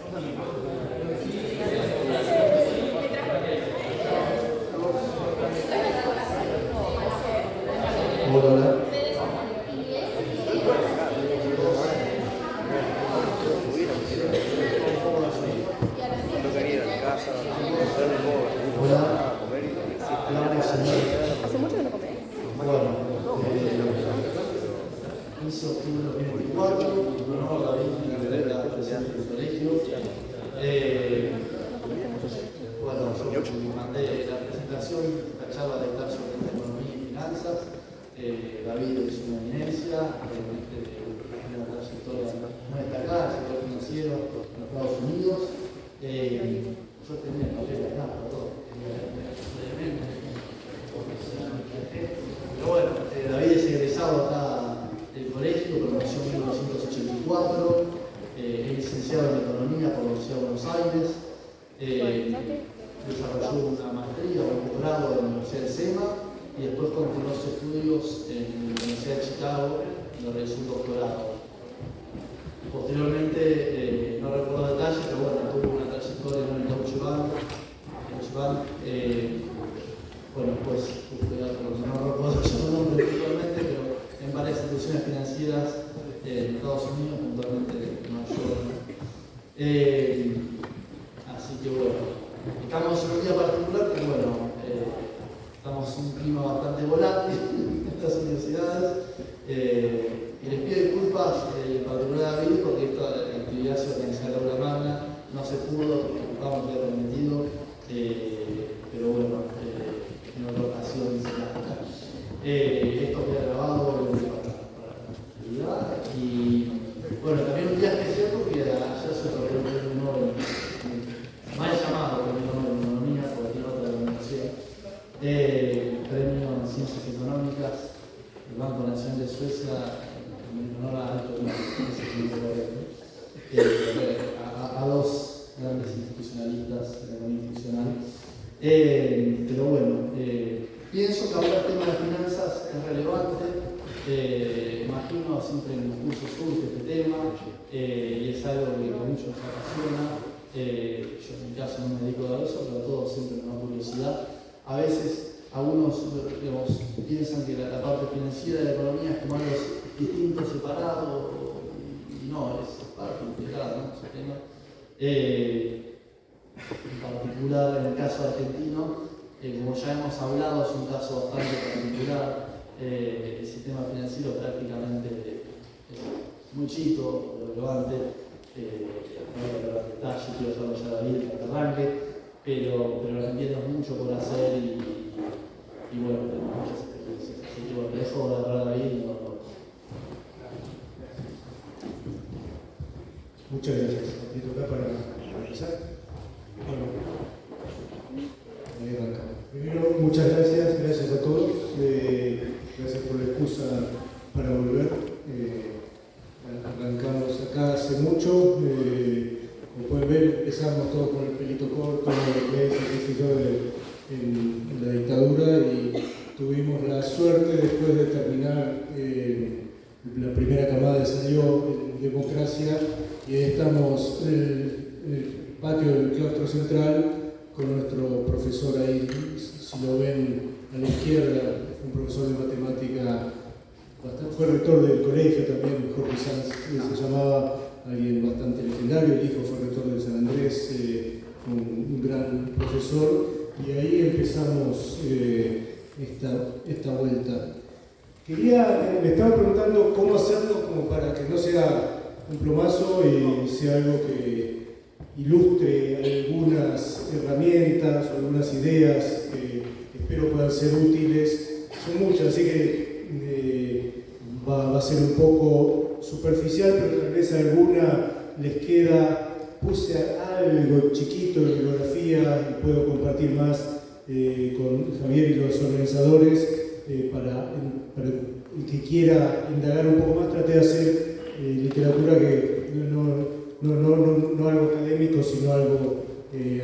Hola. ¿Hace mucho que no comés? Bueno, 15 de octubre de 2024, no, la vida presidente del colegio. Bueno, yo mandé la presentación, la charla de dictar sobre economía y finanzas. David es una eminencia, tiene una trayectoria muy destacada en el sector financiero en Estados Unidos. Yo tenía el papel acá, perdón. Pero bueno, David es egresado acá del colegio, promoción 1984, es licenciado en Economía por la Universidad de Buenos Aires, desarrolló una maestría o un doctorado en la Universidad de SEMA y después continuó sus estudios en la Universidad de Chicago, donde realizó un doctorado. Posteriormente, no recuerdo detalles, pero bueno, tuvo una trayectoria en el Deutsche Bank. Bueno, pues, no recuerdo su nombre actualmente, pero en varias instituciones financieras de Estados Unidos, puntualmente de Nueva York. Así que bueno, estamos en un día particular que bueno, estamos en un clima bastante volátil en estas universidades. Y les pido disculpas en particular a David porque esta actividad se organizó en la aula magna, no se pudo, porque estábamos ya prometido, pero bueno, en otra ocasión se la toca. Esto queda grabado para la actividad y bueno, también un día especial porque ayer se otorgó el premio Nobel, mal llamado premio Nobel en Economía, porque tiene otra denominación, premio en Ciencias Económicas del Banco Nacional de Suecia en honor a Alto a dos grandes institucionalistas de la economía institucional. Pero bueno, pienso que hablar del tema de finanzas es relevante. Imagino siempre en los cursos surge este tema y es algo que a muchos nos apasiona. Yo en mi caso no me dedico a eso, pero a todos siempre me da curiosidad. A veces algunos digamos, piensan que la parte financiera de la economía es como algo distinto, separado, y no, es parte integrada, ¿no? Ese tema. En particular, en el caso argentino, como ya hemos hablado, es un caso bastante particular. El sistema financiero prácticamente muy chico, relevante. No voy a hablar de detalles, quiero hacerlo ya David para que arranque, pero Argentina es mucho por hacer y bueno, tenemos muchas experiencias. Así que bueno, dejo de hablar a David y no. Muchas gracias. ¿Me toca para realizar? Bueno, ahí arrancamos. Primero, muchas gracias a todos. Gracias por la excusa para volver. Arrancamos acá hace mucho. Como pueden ver, empezamos todo con el pelito corto, en la dictadura y tuvimos la suerte después de terminar la primera camada salió en democracia y estamos en el patio del claustro central con nuestro profesor ahí, si lo ven a la izquierda, un profesor de matemática, fue rector del colegio también, Jorge Sanz, se llamaba, alguien bastante legendario, el hijo fue rector de San Andrés, un gran profesor, y ahí empezamos esta vuelta. Me estaba preguntando cómo hacerlo como para que no sea un plomazo y sea algo que ilustre algunas herramientas o algunas ideas que espero puedan ser útiles. Son muchas, así que va a ser un poco superficial, pero tal vez alguna les queda. Puse algo chiquito de bibliografía y puedo compartir más con Javier y los organizadores para el que quiera indagar un poco más. Traté de hacer literatura que no algo académico, sino algo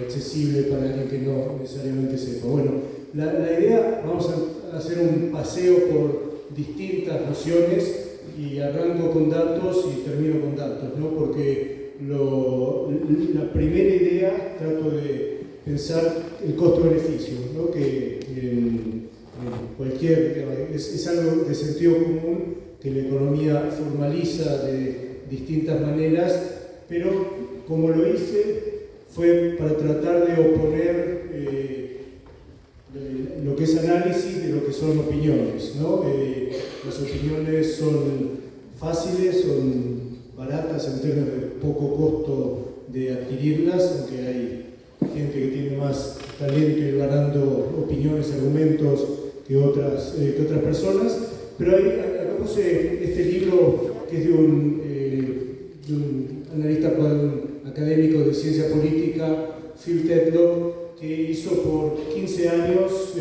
accesible para alguien que no necesariamente sepa. Bueno, la idea, vamos a hacer un paseo por distintas nociones y arranco con datos y termino con datos, ¿no? Porque la primera idea trato de pensar el costo-beneficio, ¿no? Que en cualquier, es algo de sentido común que la economía formaliza de distintas maneras, pero como lo hice fue para tratar de oponer lo que es análisis de lo que son opiniones, ¿no? Las opiniones son fáciles, son baratas en términos de poco costo de adquirirlas, aunque hay gente que tiene más talento y ganando opiniones, argumentos que otras personas. Pero acá puse este libro que es de un analista académico de ciencia política, Phil Tetlock, que hizo por 15 años,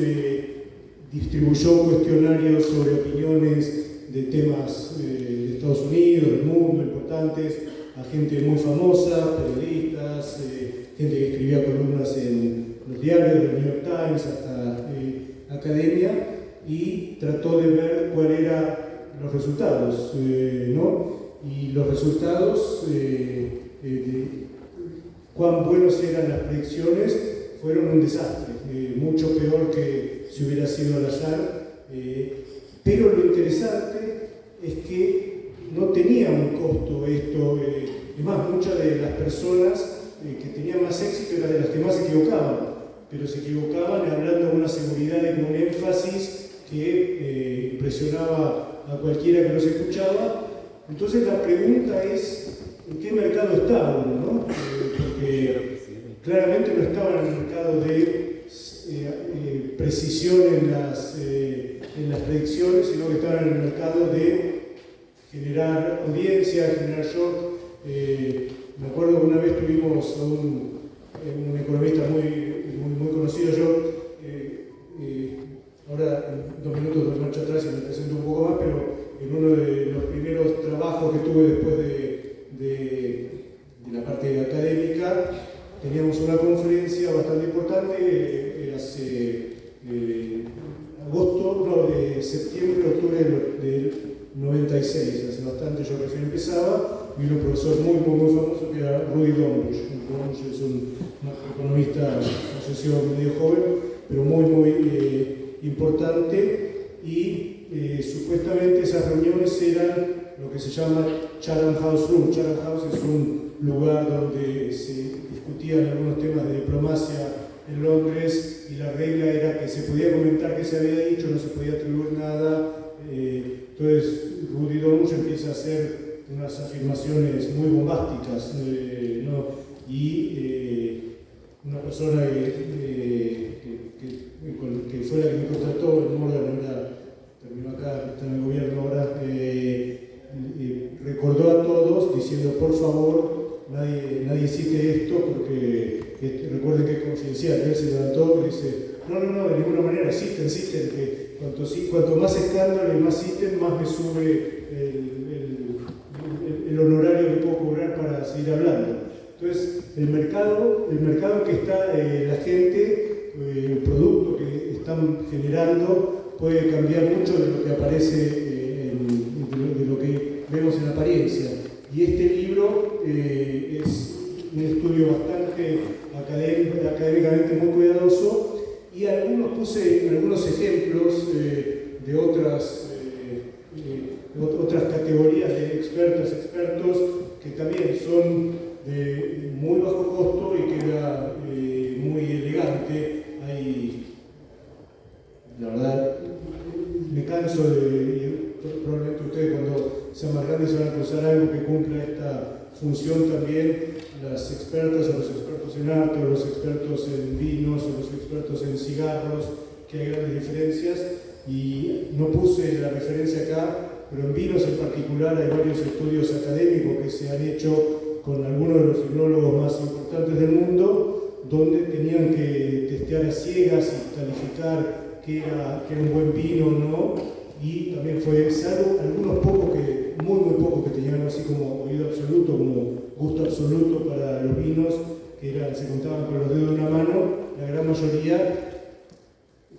distribuyó cuestionarios sobre opiniones de temas de Estados Unidos, del mundo, importantes, a gente muy famosa, periodistas, gente que escribía columnas en los diarios, del New York Times, hasta academia, y trató de ver cuáles eran los resultados, ¿no? Y los resultados, cuán buenos eran las predicciones, fueron un desastre, mucho peor que si hubiera sido al azar. Pero lo interesante es que no tenía un costo esto. Es más, muchas de las personas que tenían más éxito eran de las que más se equivocaban, pero se equivocaban hablando con una seguridad y con un énfasis que impresionaba a cualquiera que los escuchaba. Entonces la pregunta es, ¿en qué mercado está uno, no? Porque claramente no estaba en el mercado de precisión en las predicciones, sino que estaban en el mercado de generar audiencia, generar shock. Me acuerdo que una vez tuvimos a un economista muy conocido, yo ahora en 2 minutos doy marcha atrás y me presento un poco más, pero en uno de los primeros trabajos que tuve después de la parte académica, teníamos una conferencia bastante importante, hace septiembre, octubre del 96, hace bastante, yo recién empezaba, vino un profesor muy famoso que era Rudy Dombush. Es un economista, no sé si medio joven, pero muy importante, y supuestamente esas reuniones eran lo que se llama Chatham House Room. Chatham House es un lugar donde se discutían algunos temas de diplomacia en Londres, y la regla era que se podía comentar qué se había dicho, no se podía atribuir nada. Entonces Rudy Dombush empieza a hacer unas afirmaciones muy bombásticas, ¿no? Y una persona que fue la que me contrató, el Morgan, terminó acá, está en el gobierno ahora, recordó a todos diciendo: por favor, nadie cite esto porque recuerden que es confidencial. Y él se levantó y dice: no, de ninguna manera, citen, que cuanto más escándalo y más citen, más me sube el honorario que puedo cobrar para seguir hablando. Entonces, el mercado en que está la gente, el producto que están generando, puede cambiar mucho de lo que aparece, de lo que vemos en apariencia. Y este libro es un estudio bastante académicamente muy cuidadoso, y puse algunos ejemplos de otras categorías de expertos que también son de muy bajo costo y que era muy elegante. La verdad, me canso probablemente ustedes cuando sean más grandes van a cruzar algo que cumpla esta función también. Las expertas o los expertos en arte, o los expertos en vinos, o los expertos en cigarros, que hay grandes diferencias, y no puse la referencia acá, pero en vinos en particular hay varios estudios académicos que se han hecho con algunos de los enólogos más importantes del mundo, donde tenían que testear a ciegas y calificar qué era un buen vino o no, y también fue, salvo algunos pocos muy pocos que tenían algo así como oído absoluto, como gusto absoluto para los vinos, que se contaban con los dedos de una mano, la gran mayoría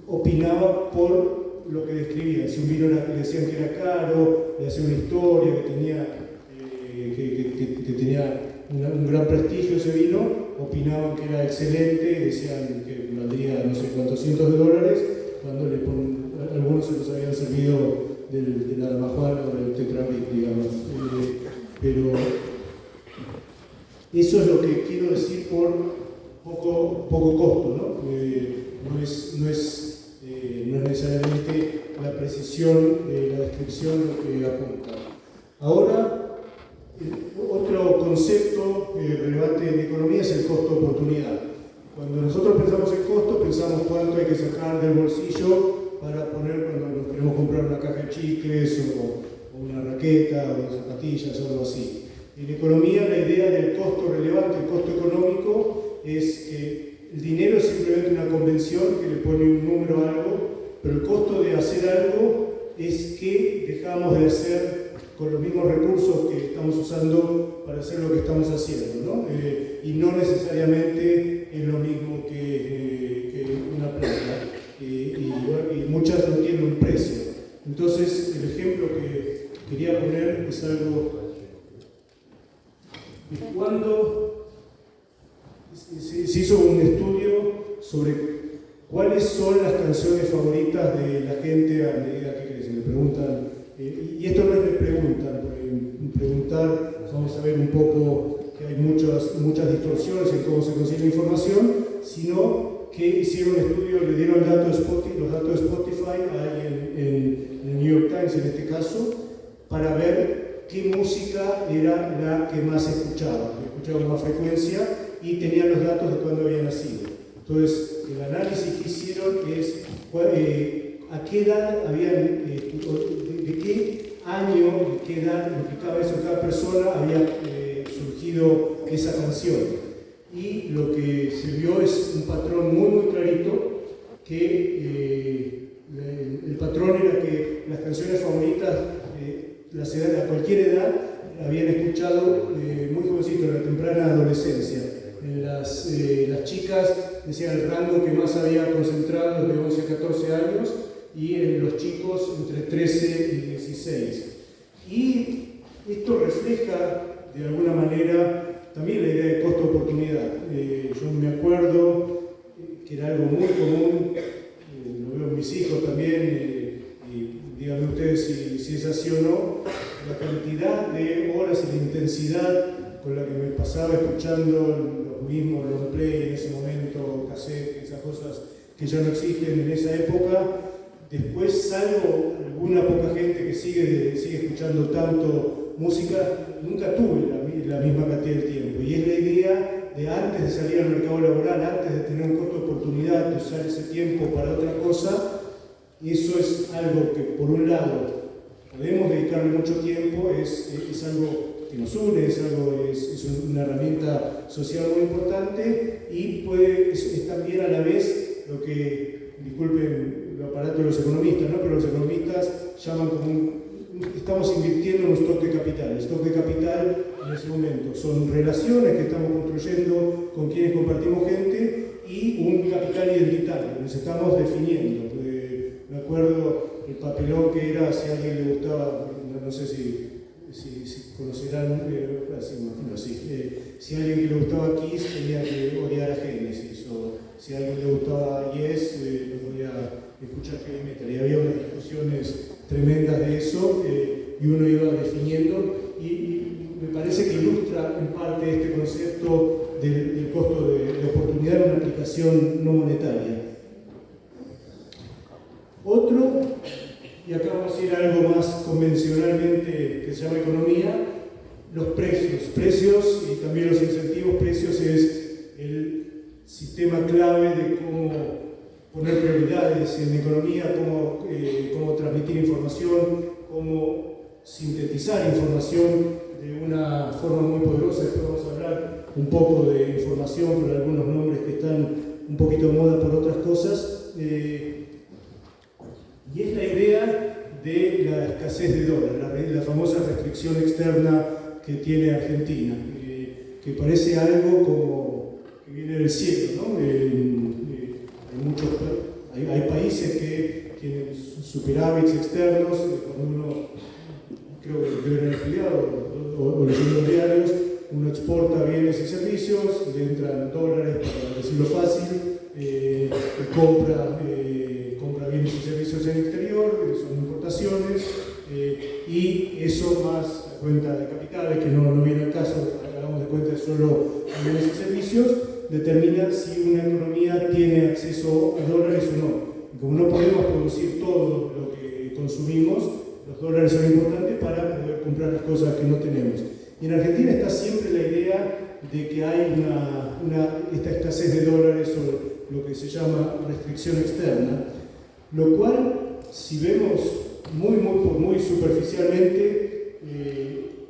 opinaba por lo que describían. Si un vino le decían que era caro, le hacían una historia que tenía un gran prestigio ese vino, opinaban que era excelente, decían que valdría no sé cuántos cientos de dólares, cuando algunos se los habían servido del Almajuana o del Tetrabric, digamos. Pero eso es lo que quiero decir por poco costo, ¿no? No es necesariamente la precisión de la descripción lo que apunta. Ahora, otro concepto relevante en economía es el costo-oportunidad. Cuando nosotros pensamos en costo, pensamos cuánto hay que sacar del bolsillo para poner cuando nos queremos comprar una caja de chicles o una raqueta o zapatillas o algo así. En economía, la idea del costo relevante, el costo económico, es que el dinero es simplemente una convención que le pone un número a algo, pero el costo de hacer algo es que dejamos de hacer con los mismos recursos que estamos usando para hacer lo que estamos haciendo, ¿no? Y no necesariamente es lo mismo que una plata, y muchas no tienen un precio. Entonces, el ejemplo que quería poner es algo. Cuando se hizo un estudio sobre cuáles son las canciones favoritas de la gente a medida que crece, le preguntan, y esto no es me preguntan, porque preguntar, vamos a ver un poco que hay muchas distorsiones en cómo se consigue información, sino que hicieron un estudio, le dieron los datos de Spotify a alguien en el New York Times en este caso, para ver qué música era la que más escuchaba con más frecuencia, y tenían los datos de cuándo había nacido. Entonces, el análisis que hicieron es a qué edad habían, de qué año, de qué edad, lo que cada vez o cada persona había surgido esa canción. Y lo que se vio es un patrón muy clarito, que el patrón era que las canciones favoritas a cualquier edad habían escuchado muy jovencito, en la temprana adolescencia. Las chicas decían el rango que más había concentrado de 11 a 14 años, y en los chicos entre 13 y 16. Y esto refleja de alguna manera también la idea de costo-oportunidad. Yo me acuerdo que era algo muy común, lo veo en mis hijos también, y díganme ustedes si es así o no, la cantidad de horas y la intensidad con la que me pasaba escuchando los mismos long play en ese momento, cassette, esas cosas que ya no existen en esa época. Después, salvo alguna poca gente que sigue escuchando tanto música, nunca tuve la misma cantidad de tiempo. Y es la idea de, antes de salir al mercado laboral, antes de tener un costo de oportunidad, de usar ese tiempo para otra cosa. Eso es algo que, por un lado, podemos dedicarle mucho tiempo, es algo que nos une, es una herramienta social muy importante, y es también a la vez lo que, disculpen el aparato de los economistas, ¿no? Pero los economistas llaman como estamos invirtiendo en un stock de capital. El stock de capital en ese momento son relaciones que estamos construyendo con quienes compartimos gente, y un capital identitario, nos estamos definiendo. Me acuerdo el papelón que era, si a alguien le gustaba, no sé si conocerán, si a alguien que le gustaba Kiss tenía que odiar a Genesis, o si a alguien le gustaba Yes, no podía escuchar heavy metal. Y había unas discusiones tremendas de eso, y uno iba definiendo, y me parece que ilustra en parte este concepto del costo de oportunidad en una aplicación no monetaria. Otro, y acá vamos a ir a algo más convencionalmente que se llama economía, los precios y también los incentivos. Precios es el sistema clave de cómo poner prioridades en economía, cómo transmitir información, cómo sintetizar información de una forma muy poderosa. Después vamos a hablar un poco de información con algunos nombres que están un poquito de moda por otras cosas. Y es la idea de la escasez de dólares, la famosa restricción externa que tiene Argentina, que parece algo como que viene del cielo, ¿no? Hay países que tienen superávits externos, cuando uno, creo que deben haber estudiado o leyendo diarios, uno exporta bienes y servicios, le entran dólares, para decirlo fácil, compra bienes y servicios en el exterior, que son importaciones, y eso más la cuenta de capitales, que no viene al caso, hagamos de cuenta solo bienes y servicios, determina si una economía tiene acceso a dólares o no. Y como no podemos producir todo lo que consumimos, los dólares son importantes para poder comprar las cosas que no tenemos. Y en Argentina está siempre la idea de que hay esta escasez de dólares o lo que se llama restricción externa, lo cual, si vemos muy superficialmente,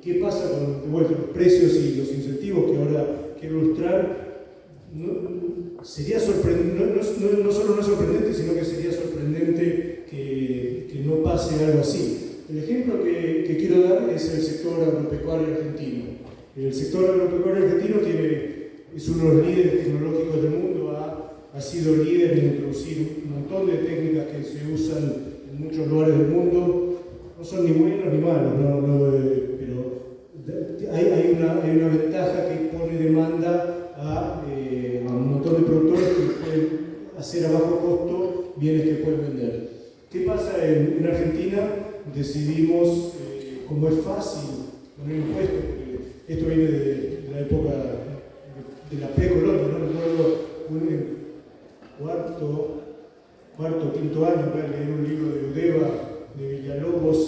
qué pasa con los precios y los incentivos que ahora quiero ilustrar, sería sorprendente, no solo no es sorprendente, sino que sería sorprendente que no pase algo así. El ejemplo que quiero dar es el sector agropecuario argentino. El sector agropecuario argentino es uno de los líderes tecnológicos del mundo, ha sido líder en introducir un montón de técnicas que se usan en muchos lugares del mundo. No son ni buenos ni malos, pero hay una ventaja que pone demanda a un montón de productores que pueden hacer a bajo costo bienes que pueden vender. ¿Qué pasa en Argentina? Decidimos, como es fácil poner impuestos, porque esto viene de la época de la precolonia, ¿no? Recuerdo cuarto, quinto año, leer un libro de Udeva, de Villalobos,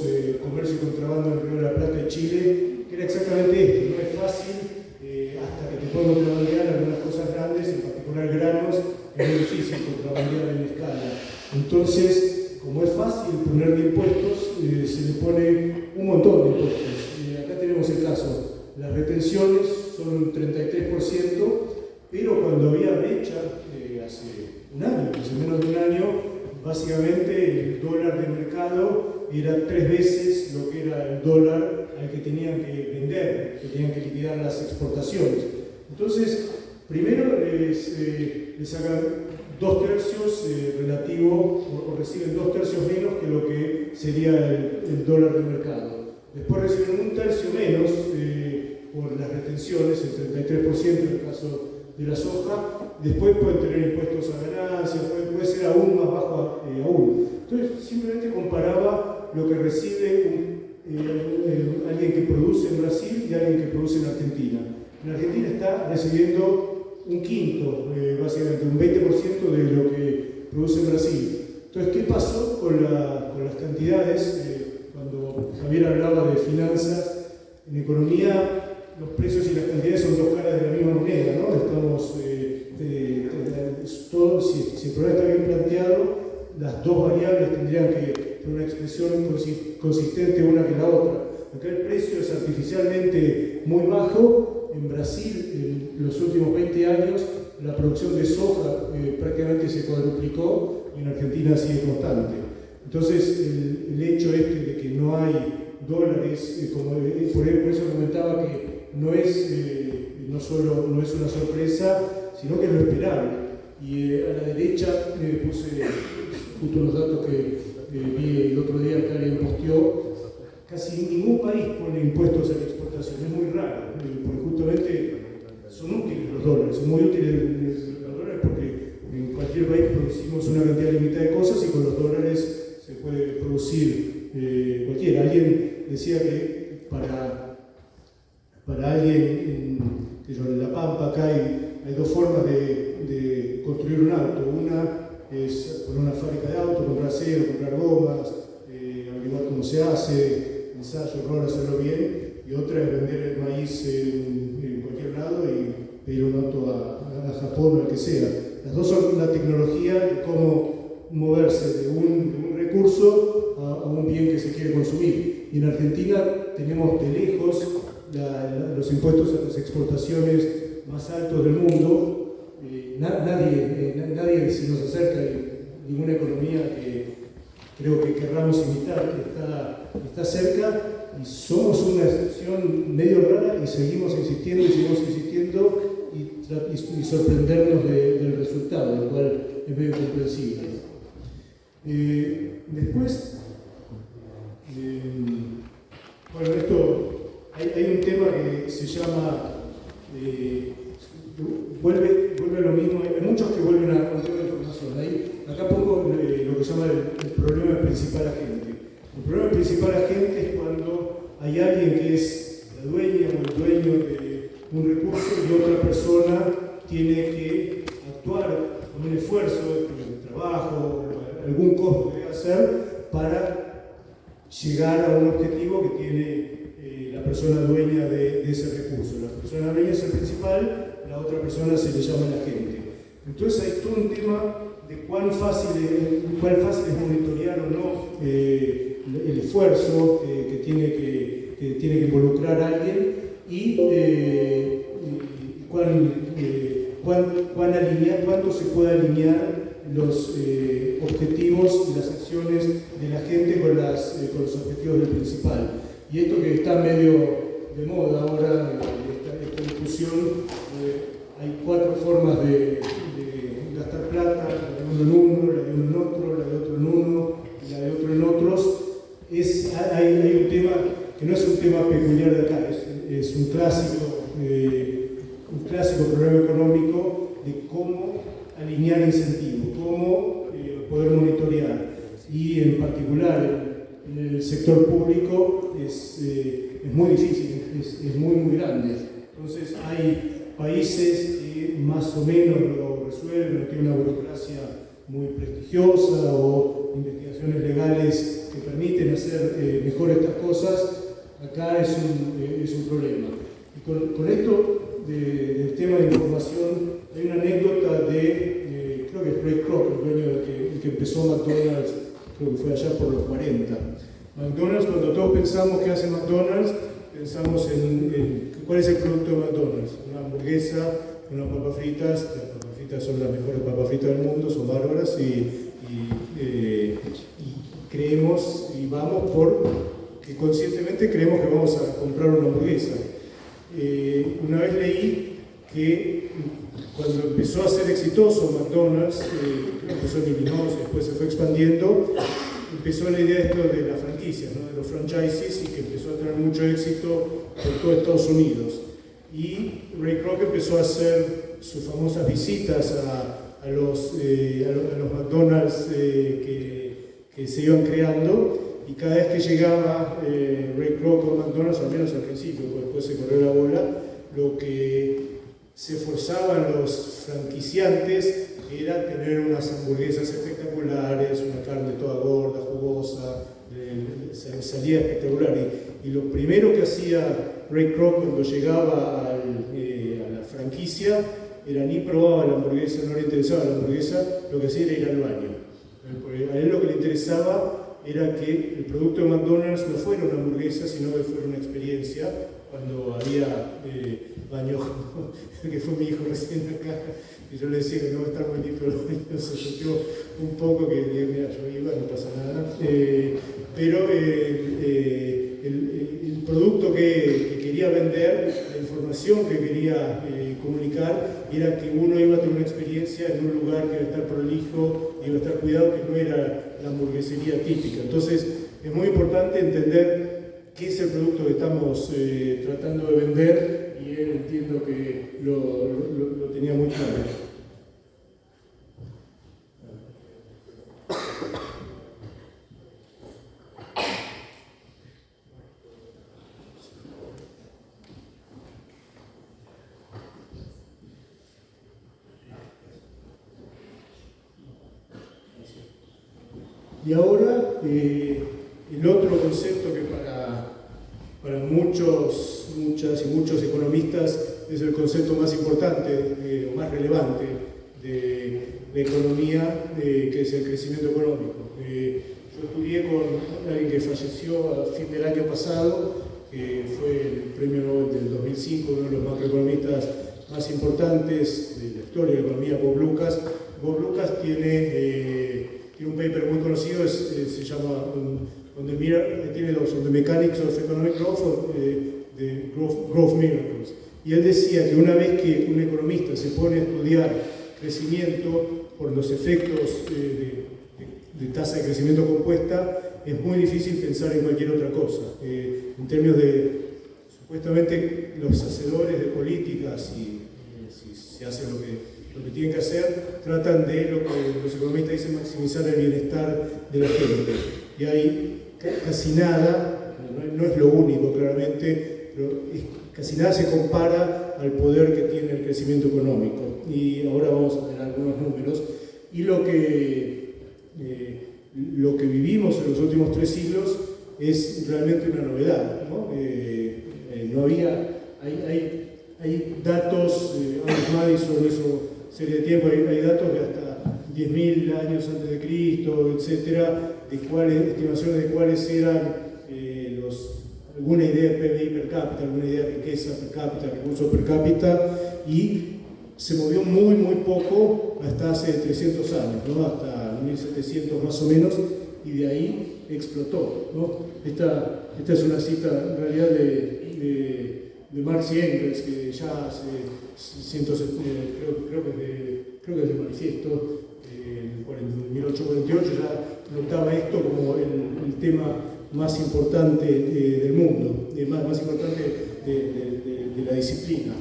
Comercio y Contrabando en el Río de la Plata de Chile, que era exactamente esto: no es fácil, hasta que te pueden contrabandear algunas cosas grandes, en particular granos, es muy difícil contrabandear en escala. Entonces, como es fácil ponerle impuestos, se le pone un montón de impuestos. Acá tenemos el caso, las retenciones son un 33%, pero cuando había brecha, hace un año, hace menos de un año, básicamente el dólar de mercado era 3 veces lo que era el dólar al que tenían que vender, que tenían que liquidar las exportaciones. Entonces, primero les sacan 2/3 relativo, o reciben 2/3 menos que lo que sería el dólar de mercado. Después reciben 1/3 menos por las retenciones, el 33% en el caso de la soja. Después pueden tener impuestos a ganancias, puede ser aún más bajo aún. Entonces, simplemente comparaba lo que recibe alguien que produce en Brasil y alguien que produce en Argentina. En Argentina está recibiendo un quinto, básicamente un 20% de lo que produce en Brasil. Entonces, ¿qué pasó con las cantidades? Cuando Javier hablaba de finanzas, en economía los precios y las cantidades son dos caras de la misma moneda, ¿no? Si el problema está bien planteado, las dos variables tendrían que tener una expresión consistente una que la otra. Acá el precio es artificialmente muy bajo. En Brasil, en los últimos 20 años, la producción de soja prácticamente se cuadruplicó, y en Argentina sigue constante. Entonces, el hecho de que no hay dólares, por eso comentaba que no solo no es una sorpresa, sino que es lo esperable. Y a la derecha puse justo los datos que vi el otro día que alguien posteó. Casi ningún país pone impuestos a la exportación, es muy raro, porque justamente son útiles los dólares, son muy útiles los dólares porque en cualquier país producimos una cantidad limitada de cosas y con los dólares se puede producir cualquiera. Alguien decía que para alguien en La Pampa acá hay dos formas de construir un auto. Una es poner una fábrica de autos, comprar acero, comprar gomas, averiguar cómo se hace, ensayo, error, hacerlo bien. Y otra es vender el maíz en cualquier lado y pedir un auto a Japón o al que sea. Las dos son la tecnología y cómo moverse de un recurso a un bien que se quiere consumir. Y en Argentina tenemos de lejos los impuestos a las exportaciones más altos del mundo. Nadie se nos acerca, ninguna economía que creo que querramos imitar, que está cerca, y somos una excepción medio rara y seguimos insistiendo y sorprendernos del resultado, lo cual es medio comprensible. Después, bueno, hay un tema que se llama vuelve a lo mismo. Hay muchos que vuelven a contar la información. Acá pongo lo que se llama el problema principal agente. El problema principal agente es cuando hay alguien que es la dueña o el dueño de un recurso y otra persona tiene que actuar con un esfuerzo de trabajo, algún costo que debe hacer para llegar a un objetivo que tiene la persona dueña de ese recurso. La persona dueña es el principal, la otra persona se le llama el agente. Entonces hay todo un tema de cuán fácil es monitorear o no el esfuerzo que tiene que involucrar a alguien y cuándo se puede alinear los objetivos y las acciones de la gente con los objetivos del principal. Y esto que está medio de moda ahora, esta discusión, hay 4 formas de gastar plata: la de uno en uno, la de uno en otro, la de otro en uno y la de otro en otros. Hay un tema que no es un tema peculiar de acá, es un clásico problema económico de cómo alinear incentivos, cómo poder monitorear. Y en particular en el sector público es muy difícil, es muy grande. Entonces hay países que más o menos lo resuelven, tienen una burocracia muy prestigiosa o investigaciones legales que permiten hacer mejor estas cosas. Acá es un problema. Y con esto del tema de información, hay una anécdota creo que es Ray Kroc, el dueño el que empezó McDonald's, creo que fue allá por los 40. McDonald's, cuando todos pensamos qué hace McDonald's, pensamos en cuál es el producto de McDonald's: una hamburguesa, unas papas fritas. Las papas fritas son las mejores papas fritas del mundo, son bárbaras, y creemos y vamos que conscientemente creemos que vamos a comprar una hamburguesa. Una vez leí que cuando empezó a ser exitoso McDonald's, empezó en Illinois, después se fue expandiendo, empezó la idea de las franquicias, ¿no? De los franchises, y que empezó a tener mucho éxito por todo Estados Unidos. Y Ray Kroc empezó a hacer sus famosas visitas a los McDonald's que se iban creando, y cada vez que llegaba Ray Kroc a McDonald's, al menos al principio, porque después se corrió la bola, lo que se esforzaban los franquiciantes era tener unas hamburguesas espectaculares, una carne toda gorda, jugosa, salía espectacular. Y lo primero que hacía Ray Kroc cuando llegaba a la franquicia era ni probaba la hamburguesa, no le interesaba la hamburguesa, lo que hacía era ir al baño. Porque a él lo que le interesaba era que el producto de McDonald's no fuera una hamburguesa, sino que fuera una experiencia. Cuando había baño, que fue mi hijo recién acá, y yo le decía que no va a estar muy limpio los baños, se sintió un poco que, mira, yo iba, no pasa nada. Pero el producto que quería vender, la información que quería comunicar, era que uno iba a tener una experiencia en un lugar que iba a estar prolijo, iba a estar cuidado, que no era la hamburguesería típica. Entonces, es muy importante entender qué es el producto que estamos tratando de vender, y él entiendo que lo tenía muy claro. Y ahora, el otro concepto que para muchas y muchos economistas es el concepto más importante o más relevante de la economía, que es el crecimiento económico. Yo estudié con alguien que falleció a fin del año pasado, que fue el premio Nobel del 2005, uno de los macroeconomistas más importantes de la historia de la economía, Bob Lucas. Bob Lucas tiene un paper muy conocido, se llama tiene dos, On the Mechanics of Economic Growth o The Growth Miracles. Y él decía que una vez que un economista se pone a estudiar crecimiento por los efectos de tasa de crecimiento compuesta, es muy difícil pensar en cualquier otra cosa. En términos de, supuestamente, los hacedores de políticas, si se hace lo que tienen que hacer, tratan de lo que los economistas dicen maximizar el bienestar de la gente. Y hay casi nada, no es lo único claramente, pero casi nada se compara al poder que tiene el crecimiento económico. Y ahora vamos a ver algunos números. Y lo que vivimos en los últimos 3 siglos es realmente una novedad, ¿no? No había, hay datos, Ahmad hizo eso serie de tiempo, hay datos de hasta 10.000 años antes de Cristo, etcétera, estimaciones de cuáles eran alguna idea de PBI per cápita, alguna idea de riqueza per cápita, recursos per cápita, y se movió muy poco hasta hace 300 años, ¿no? Hasta 1700 más o menos, y de ahí explotó, ¿no? Esta es una cita en realidad de Marx y Engels, que ya hace creo que es de Manifiesto, en 1848 ya notaba esto como el tema más importante del mundo, más importante de la disciplina.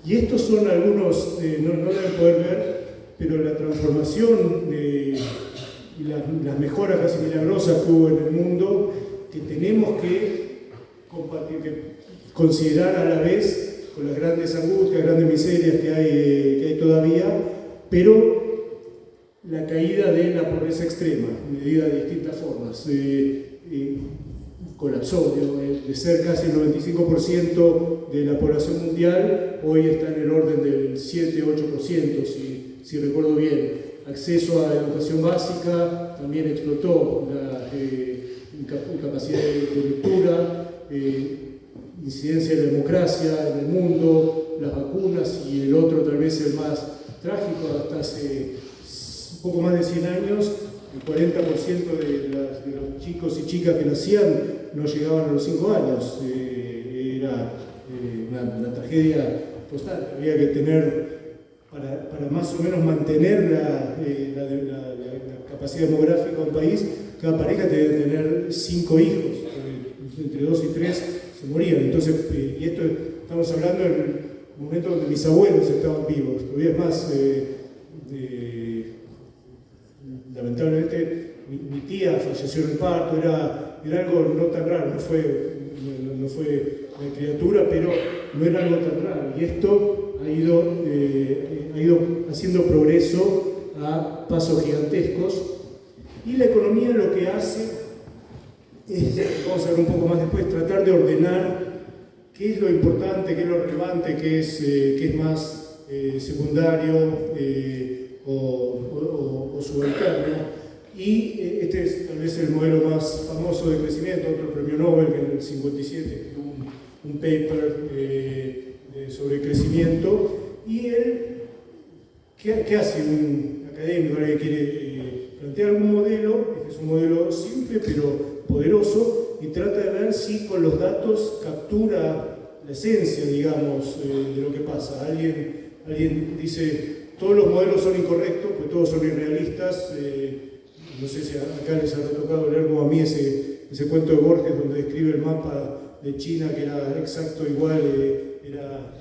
Y estos son algunos, no deben poder ver, pero la transformación y las mejoras casi milagrosas que hubo en el mundo, que tenemos que considerar a la vez con las grandes angustias, grandes miserias que hay todavía, pero la caída de la pobreza extrema, medida de distintas formas. Colapsó, de ser casi el 95% de la población mundial, hoy está en el orden del 7-8%, si recuerdo bien. Acceso a educación básica también explotó, la incapacidad de lectura, incidencia de la democracia en el mundo, las vacunas, y el otro tal vez el más trágico, hasta hace poco más de 100 años, el 40% de los chicos y chicas que nacían no llegaban a los 5 años. Era una tragedia constante. Había que tener, para más o menos mantener la capacidad demográfica del país, cada pareja tenía que tener 5 hijos, entre 2 y 3 se morían. Entonces, y esto estamos hablando del momento donde mis abuelos estaban vivos. Todavía es más, lamentablemente mi tía falleció en el parto, era algo no tan raro, no fue una criatura, pero no era algo tan raro. Y esto ha ido haciendo progreso a pasos gigantescos. Y la economía lo que hace es, vamos a ver un poco más después, tratar de ordenar qué es lo importante, qué es lo relevante, qué es más secundario o subalterno. Y este es tal vez el modelo más famoso de crecimiento, otro premio Nobel que en el 57 escribió un paper sobre crecimiento. Y él, ¿qué hace un académico que quiere plantear algún modelo? Este es un modelo simple pero poderoso, y trata de ver si con los datos captura la esencia, digamos, de lo que pasa. Alguien dice, todos los modelos son incorrectos, pues todos son irrealistas. No sé si acá les habrá tocado leer como a mí ese cuento de Borges donde describe el mapa de China, que era exacto igual, era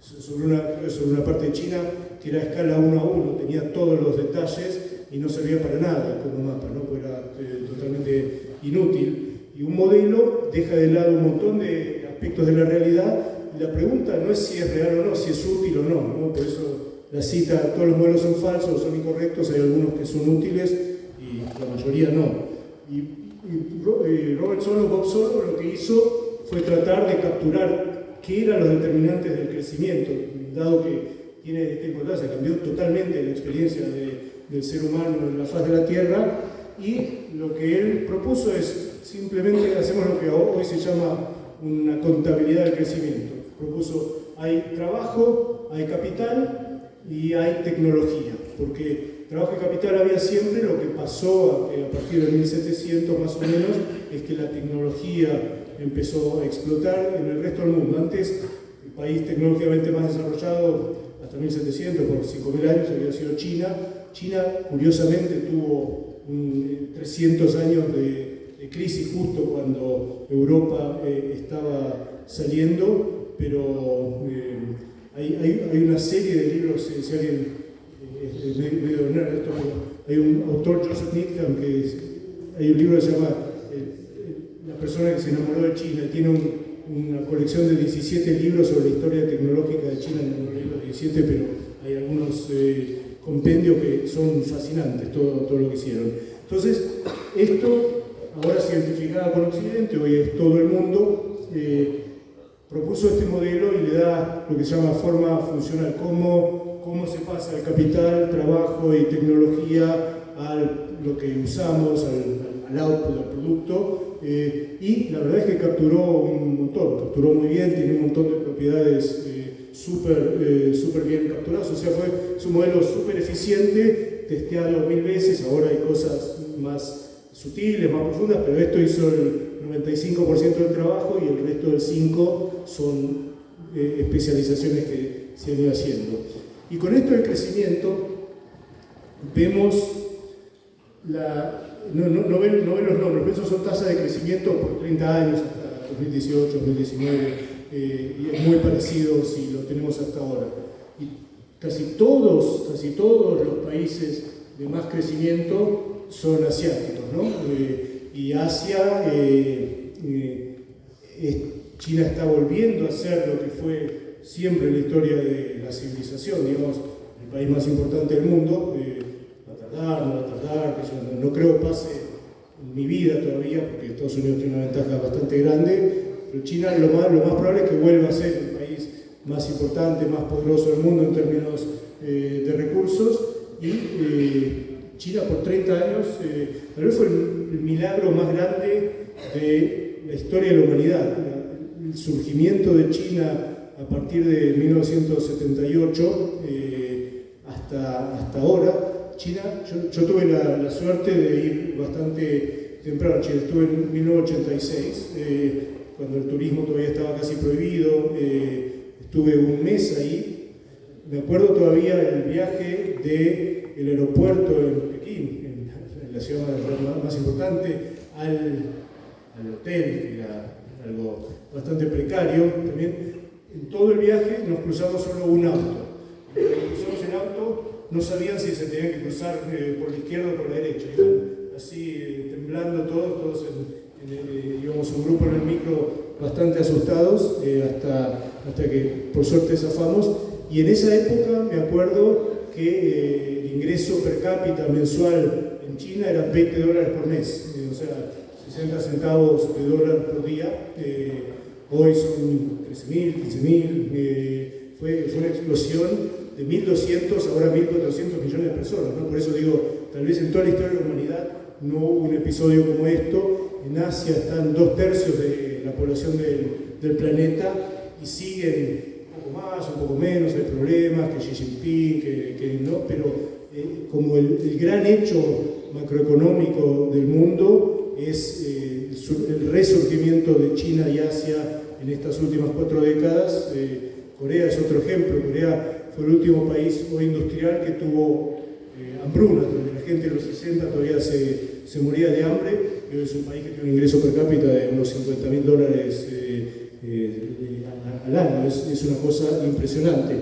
sobre una parte de China que era a escala 1:1, tenía todos los detalles y no servía para nada como mapa, ¿no? Pues era totalmente inútil. Y un modelo deja de lado un montón de aspectos de la realidad, y la pregunta no es si es real o no, si es útil o no, ¿no? Por eso la cita, todos los modelos son falsos, son incorrectos, hay algunos que son útiles y la mayoría no. Y Robert Solow, Bob Solow, lo que hizo fue tratar de capturar qué eran los determinantes del crecimiento, dado que tiene esta importancia, cambió totalmente la experiencia del ser humano en la faz de la Tierra, y lo que él propuso es simplemente hacemos lo que hoy se llama una contabilidad del crecimiento. Propuso, hay trabajo, hay capital y hay tecnología, porque trabajo y capital había siempre. Lo que pasó a partir de 1700 más o menos es que la tecnología empezó a explotar en el resto del mundo. Antes, el país tecnológicamente más desarrollado hasta 1700, por 5000 años, había sido China. China, curiosamente, tuvo 300 años de crisis justo cuando Europa estaba saliendo, pero Hay una serie de libros, si alguien es medio nerd esto, hay un autor, Joseph Needham, hay un libro que se llama La persona que se enamoró de China, tiene una colección de 17 libros sobre la historia tecnológica de China, no leí los 17, pero hay algunos compendios que son fascinantes, todo lo que hicieron. Entonces, esto ahora se identificaba con Occidente, hoy es todo el mundo, propuso este modelo y le da lo que se llama forma funcional, cómo se pasa el capital, trabajo y tecnología a lo que usamos, al output, al producto, y la verdad es que capturó un montón, capturó muy bien, tiene un montón de propiedades súper bien capturadas, o sea, fue un modelo súper eficiente, testeado 1000 veces, ahora hay cosas más sutiles, más profundas, pero esto hizo el 95% del trabajo y el resto del 5% son especializaciones que se han ido haciendo. Y con esto del crecimiento, vemos no ven los nombres, pero esos son tasas de crecimiento por 30 años, hasta 2018, 2019, y es muy parecido si lo tenemos hasta ahora. Y casi todos los países de más crecimiento son asiáticos, ¿no? Y Asia, China está volviendo a ser lo que fue siempre en la historia de la civilización, digamos, el país más importante del mundo. Va a tardar, que yo no creo que pase en mi vida todavía, porque Estados Unidos tiene una ventaja bastante grande, pero China lo más probable es que vuelva a ser el país más importante, más poderoso del mundo en términos de recursos, y China por 30 años tal vez fue el milagro más grande de la historia de la humanidad. El surgimiento de China a partir de 1978 hasta ahora. China, yo tuve la suerte de ir bastante temprano a China, estuve en 1986, cuando el turismo todavía estaba casi prohibido, estuve un mes ahí. Me acuerdo todavía del viaje del aeropuerto en Pekín, en la ciudad más importante, al hotel, que era algo bastante precario también. En todo el viaje nos cruzamos solo un auto. Cuando cruzamos el auto, no sabían si se tenían que cruzar por la izquierda o por la derecha. Iban así temblando todos íbamos un grupo en el micro bastante asustados, hasta que por suerte zafamos. Y en esa época me acuerdo que el ingreso per cápita mensual en China era $20 por mes, o sea, 60 centavos de dólar por día. Hoy son 13.000, 15.000. Fue una explosión de 1.200, ahora 1.400 millones de personas, ¿no? Por eso digo, tal vez en toda la historia de la humanidad no hubo un episodio como esto. En Asia están 2/3 de la población del planeta y siguen un poco más, un poco menos, hay problemas, que Xi Jinping, que no, pero como el gran hecho macroeconómico del mundo es el resurgimiento de China y Asia en estas últimas 4 décadas. Corea es otro ejemplo. Corea fue el último país hoy industrial que tuvo hambruna, donde la gente en los 60 todavía se moría de hambre, pero es un país que tiene un ingreso per cápita de unos $50.000 al año. Es una cosa impresionante.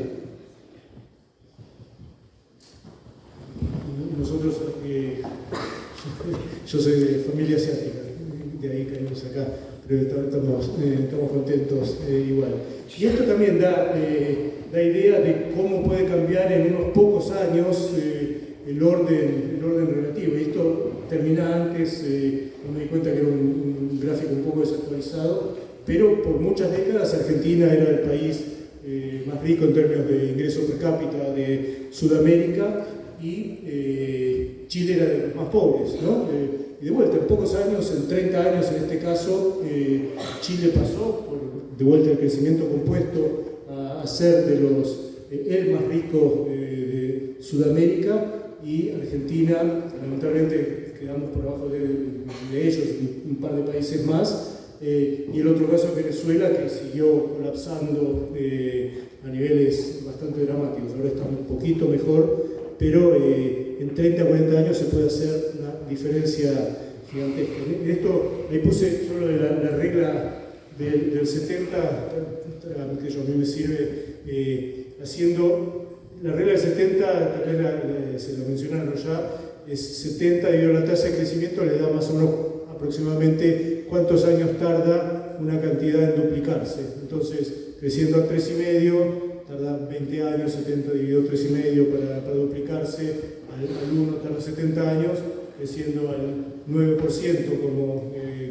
Nosotros, yo soy de familia asiática, de ahí caímos acá, pero estamos contentos igual. Y esto también da idea de cómo puede cambiar en unos pocos años el orden relativo. Y esto termina antes, me di cuenta que era un gráfico un poco desactualizado, pero por muchas décadas Argentina era el país más rico en términos de ingreso per cápita de Sudamérica, y Chile era de los más pobres, ¿no? Y de vuelta, en pocos años, en 30 años en este caso, Chile pasó, de vuelta el crecimiento compuesto, a ser de el más rico de Sudamérica, y Argentina, lamentablemente, quedamos por abajo de ellos y un par de países más. Y el otro caso es Venezuela, que siguió colapsando a niveles bastante dramáticos. Ahora está un poquito mejor, pero en 30 o 40 años se puede hacer una diferencia gigantesca. En esto ahí puse solo la regla del 70, que a mí me sirve haciendo la regla del 70, tal vez se lo mencionaron ya, es 70 dividido la tasa de crecimiento, le da más o menos aproximadamente cuántos años tarda una cantidad en duplicarse. Entonces, creciendo a 3,5, tarda 20 años, 70 dividido 3,5 para duplicarse, al 1 tarda 70 años, creciendo al 9%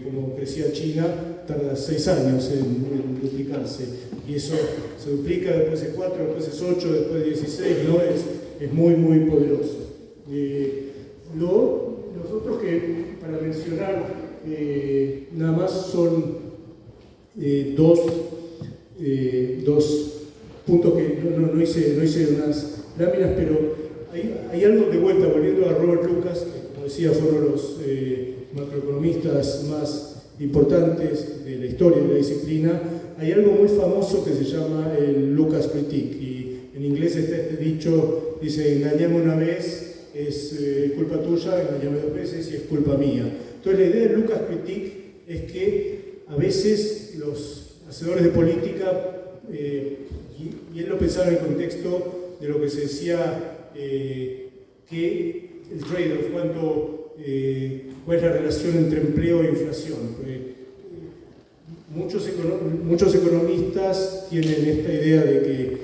como crecía China, tarda 6 años en duplicarse. Y eso se duplica, después es 4, después es 8, después es 16, ¿no? Es muy, muy poderoso. Los otros que, para mencionar, nada más son dos puntos que no hice unas láminas, pero hay algo de vuelta, volviendo a Robert Lucas, que como decía fueron los macroeconomistas más importantes de la historia de la disciplina. Hay algo muy famoso que se llama el Lucas Critique, y en inglés está este dicho, dice: engañame una vez, es culpa tuya, engañame 2 veces y es culpa mía. Entonces la idea del Lucas Critique es que a veces los hacedores de política, y él lo pensaba en el contexto de lo que se decía, que el trade-off, cuál es la relación entre empleo e inflación. Muchos economistas tienen esta idea de que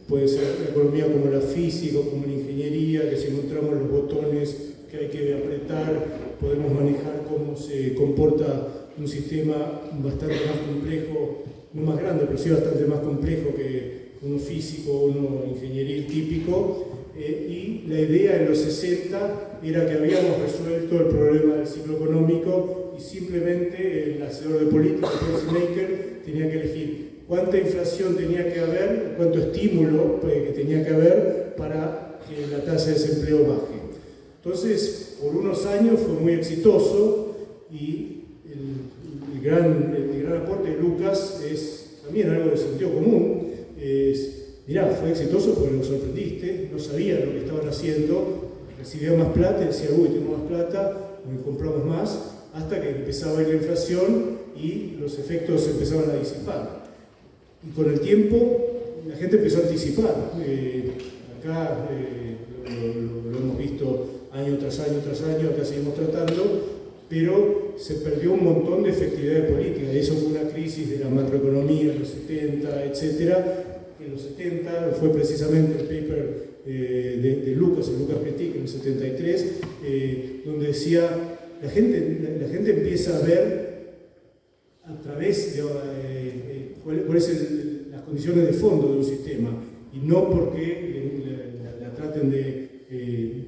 puede ser la economía como la física o como la ingeniería, que si encontramos los botones que hay que apretar, podemos manejar cómo se comporta un sistema bastante más complejo, no más grande, pero sí bastante más complejo que uno físico, uno ingenieril típico. Y la idea en los 60 era que habíamos resuelto el problema del ciclo económico y simplemente el hacedor de política, el policymaker, tenía que elegir cuánta inflación tenía que haber, cuánto estímulo que tenía que haber para que la tasa de desempleo baje. Entonces, por unos años fue muy exitoso, y el gran aporte de Lucas es también algo de sentido común. Mirá, fue exitoso porque lo sorprendiste, no sabían lo que estaban haciendo, recibían más plata y decían: uy, tengo más plata, compramos más, hasta que empezaba a ir la inflación y los efectos empezaban a disipar. Y con el tiempo la gente empezó a anticipar. Acá lo hemos visto año tras año tras año, acá seguimos tratando, pero se perdió un montón de efectividad de política. Eso fue una crisis de la macroeconomía en los 70, etc. En los 70 fue precisamente el paper de Lucas, el Lucas Critique, en el 73, donde decía: la gente empieza a ver a través de cuáles son las condiciones de fondo de un sistema, y no porque la traten de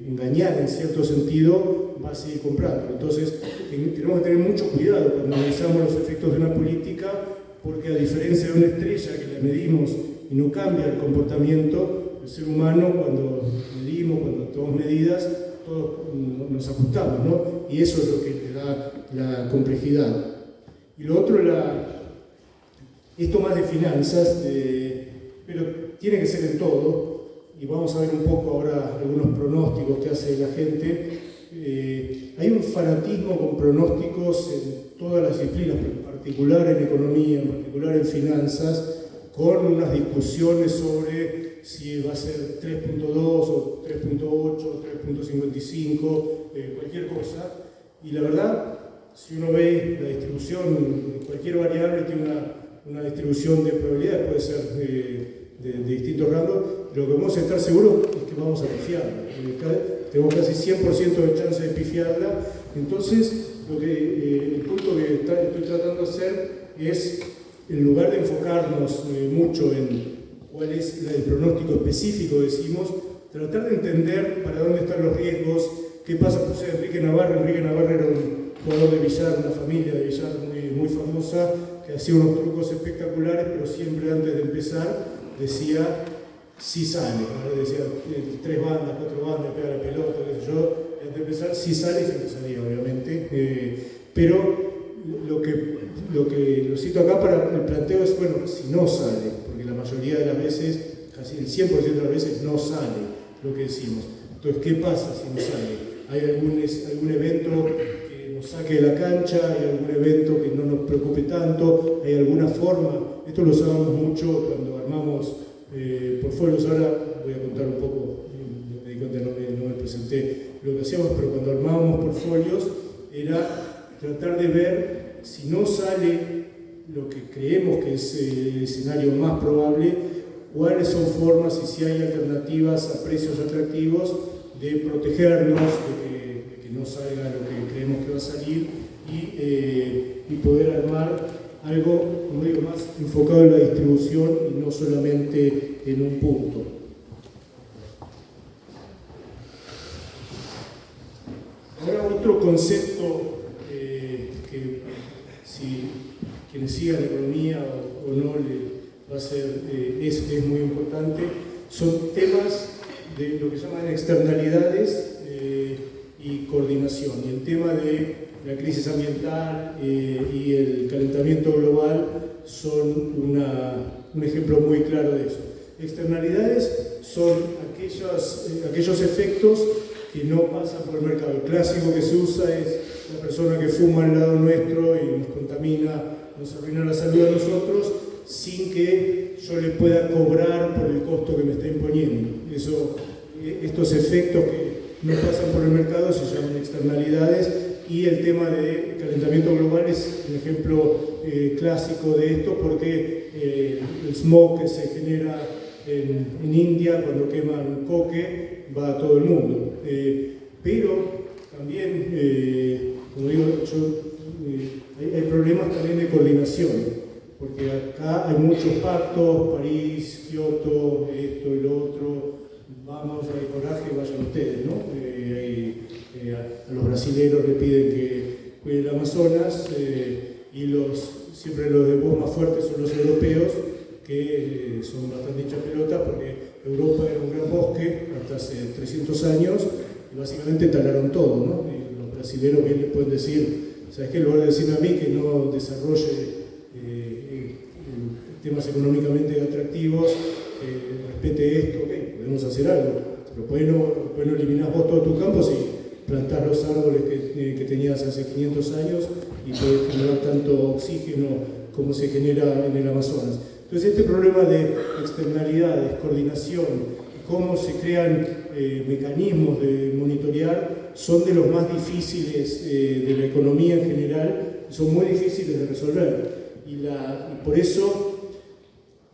engañar en cierto sentido, va a seguir comprando. Entonces tenemos que tener mucho cuidado cuando analizamos los efectos de una política, porque a diferencia de una estrella que la medimos y no cambia el comportamiento, el ser humano, cuando medimos, cuando tomamos medidas, todos nos ajustamos, ¿no? Y eso es lo que te da la complejidad. Y lo otro, esto más de finanzas, pero tiene que ser en todo, y vamos a ver un poco ahora algunos pronósticos que hace la gente. Hay un fanatismo con pronósticos en todas las disciplinas, pero en particular en economía, en particular en finanzas, con unas discusiones sobre si va a ser 3.2 o 3.8 o 3.55, cualquier cosa. Y la verdad, si uno ve la distribución, cualquier variable tiene una distribución de probabilidades, puede ser de distintos rangos. Lo que vamos a estar seguros es que vamos a pifiarla. Tenemos casi 100% de chance de pifiarla. Entonces, el punto que estoy tratando de hacer es, en lugar de enfocarnos mucho en cuál es el pronóstico específico, decimos, tratar de entender para dónde están los riesgos, qué pasa. Pues Enrique Navarro era un jugador de billar, una familia de billar muy famosa, que hacía unos trucos espectaculares, pero siempre antes de empezar decía: sí sale, ¿no? Decía 3 bandas, 4 bandas, pega la pelota, qué sé yo. Antes de empezar, sí sale, y siempre salía, obviamente. Pero lo que lo cito acá para el planteo es: bueno, si no sale, porque la mayoría de las veces, casi el 100% de las veces, no sale lo que decimos. Entonces, ¿qué pasa si no sale? ¿Hay algún evento que nos saque de la cancha? ¿Hay algún evento que no nos preocupe tanto? ¿Hay alguna forma? Esto lo usamos mucho cuando armamos portfolios. Ahora voy a contar un poco, me di cuenta, no me presenté lo que hacíamos, pero cuando armábamos portfolios era tratar de ver si no sale lo que creemos que es el escenario más probable, cuáles son formas y si hay alternativas a precios atractivos de protegernos, de que no salga lo que creemos que va a salir y poder armar algo, como digo, más enfocado en la distribución y no solamente en un punto. Ahora otro concepto que si quienes sigan economía o no le va a ser, es muy importante, son temas de lo que se llaman externalidades y coordinación. Y el tema de la crisis ambiental y el calentamiento global son un ejemplo muy claro de eso. Externalidades son aquellos efectos que no pasan por el mercado. El clásico que se usa es la persona que fuma al lado nuestro y nos contamina, nos arruina la salud a nosotros sin que yo le pueda cobrar por el costo que me está imponiendo. Estos efectos que no pasan por el mercado se llaman externalidades, y el tema de calentamiento global es un ejemplo clásico de esto, porque el smog que se genera en India cuando queman coque va a todo el mundo. Pero también, como digo, hay problemas también de coordinación, porque acá hay muchos pactos, París, Kioto, esto y lo otro, vamos, hay coraje, vayan ustedes, ¿no? A los brasileños le piden que cuiden el Amazonas y siempre los de voz más fuertes son los europeos, que son bastante hinchas pelotas, porque Europa era un gran bosque hasta hace 300 años y básicamente talaron todo, ¿no? Y los brasileños bien le pueden decir, ¿sabes qué? En lugar de decirme a mí que no desarrolle temas económicamente atractivos, respete esto, okay, podemos hacer algo, pero pueden eliminar vos todos tus campos y plantar los árboles que tenías hace 500 años y poder generar tanto oxígeno como se genera en el Amazonas. Entonces este problema de externalidades, coordinación, cómo se crean mecanismos de monitorear son de los más difíciles de la economía en general, son muy difíciles de resolver y por eso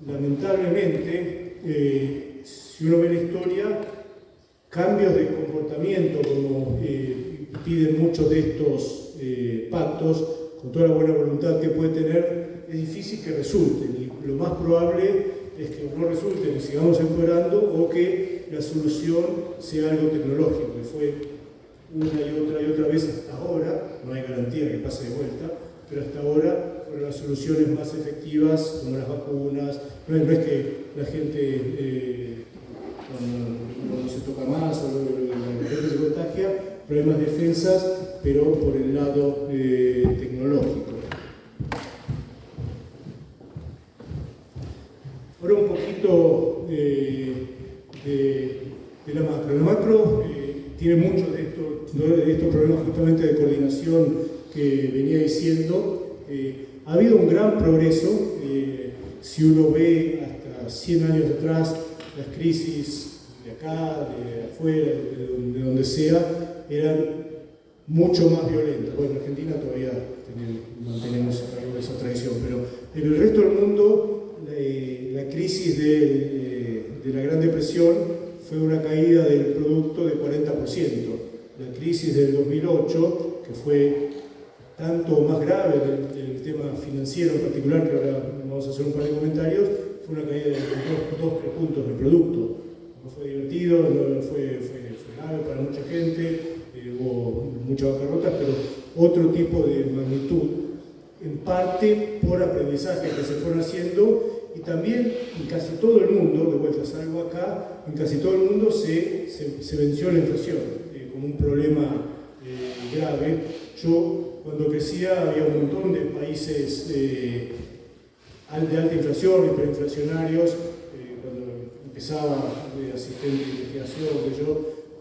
lamentablemente si uno ve la historia, cambios de comportamiento como piden muchos de estos pactos, con toda la buena voluntad que puede tener, es difícil que resulten, y lo más probable es que no resulten y sigamos empeorando, o que la solución sea algo tecnológico, que fue una y otra vez hasta ahora, no hay garantía que pase de vuelta, pero hasta ahora fueron las soluciones más efectivas, como las vacunas. No es que la gente cuando se toca más o la gente se contagia, problemas de defensas, pero por el lado tecnológico. Ahora un poquito de la macro. La macro tiene muchos de estos problemas justamente de coordinación que venía diciendo. Ha habido un gran progreso. Si uno ve hasta 100 años atrás, las crisis de acá, de afuera, de donde sea, eran mucho más violentas. Bueno, en Argentina todavía mantenemos esa tradición, pero en el resto del mundo la crisis de la Gran Depresión fue una caída del producto de 40%. La crisis del 2008, que fue tanto más grave del tema financiero en particular, que ahora vamos a hacer un par de comentarios, fue una caída de 2-3 puntos del producto. No fue divertido, fue grave para mucha gente, hubo muchas bancarrotas, pero otro tipo de magnitud, en parte por aprendizajes que se fueron haciendo, y también en casi todo el mundo, de vuelta salvo acá, en casi todo el mundo se venció la inflación como un problema grave. Yo cuando crecía había un montón de países de alta inflación, hiperinflacionarios. Cuando empezaba de asistente de investigación, que yo,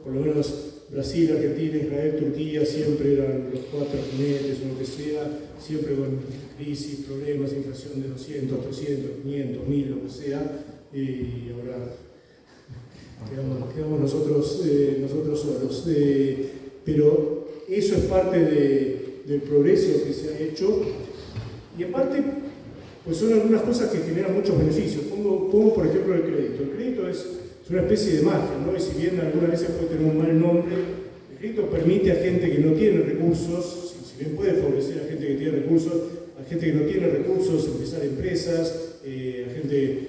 por lo menos Brasil, Argentina, Israel, Turquía, siempre eran los 4 jinetes o lo que sea, siempre con crisis, problemas, inflación de 200, 300, 500, 1000, lo que sea. y ahora quedamos nosotros solos. Pero eso es parte del progreso que se ha hecho, y en parte pues son algunas cosas que generan muchos beneficios. Pongo por ejemplo el crédito. El crédito es una especie de magia, ¿no? Y si bien algunas veces puede tener un mal nombre, el crédito permite a gente que no tiene recursos, si bien puede favorecer a gente que tiene recursos, a gente que no tiene recursos empezar empresas, a gente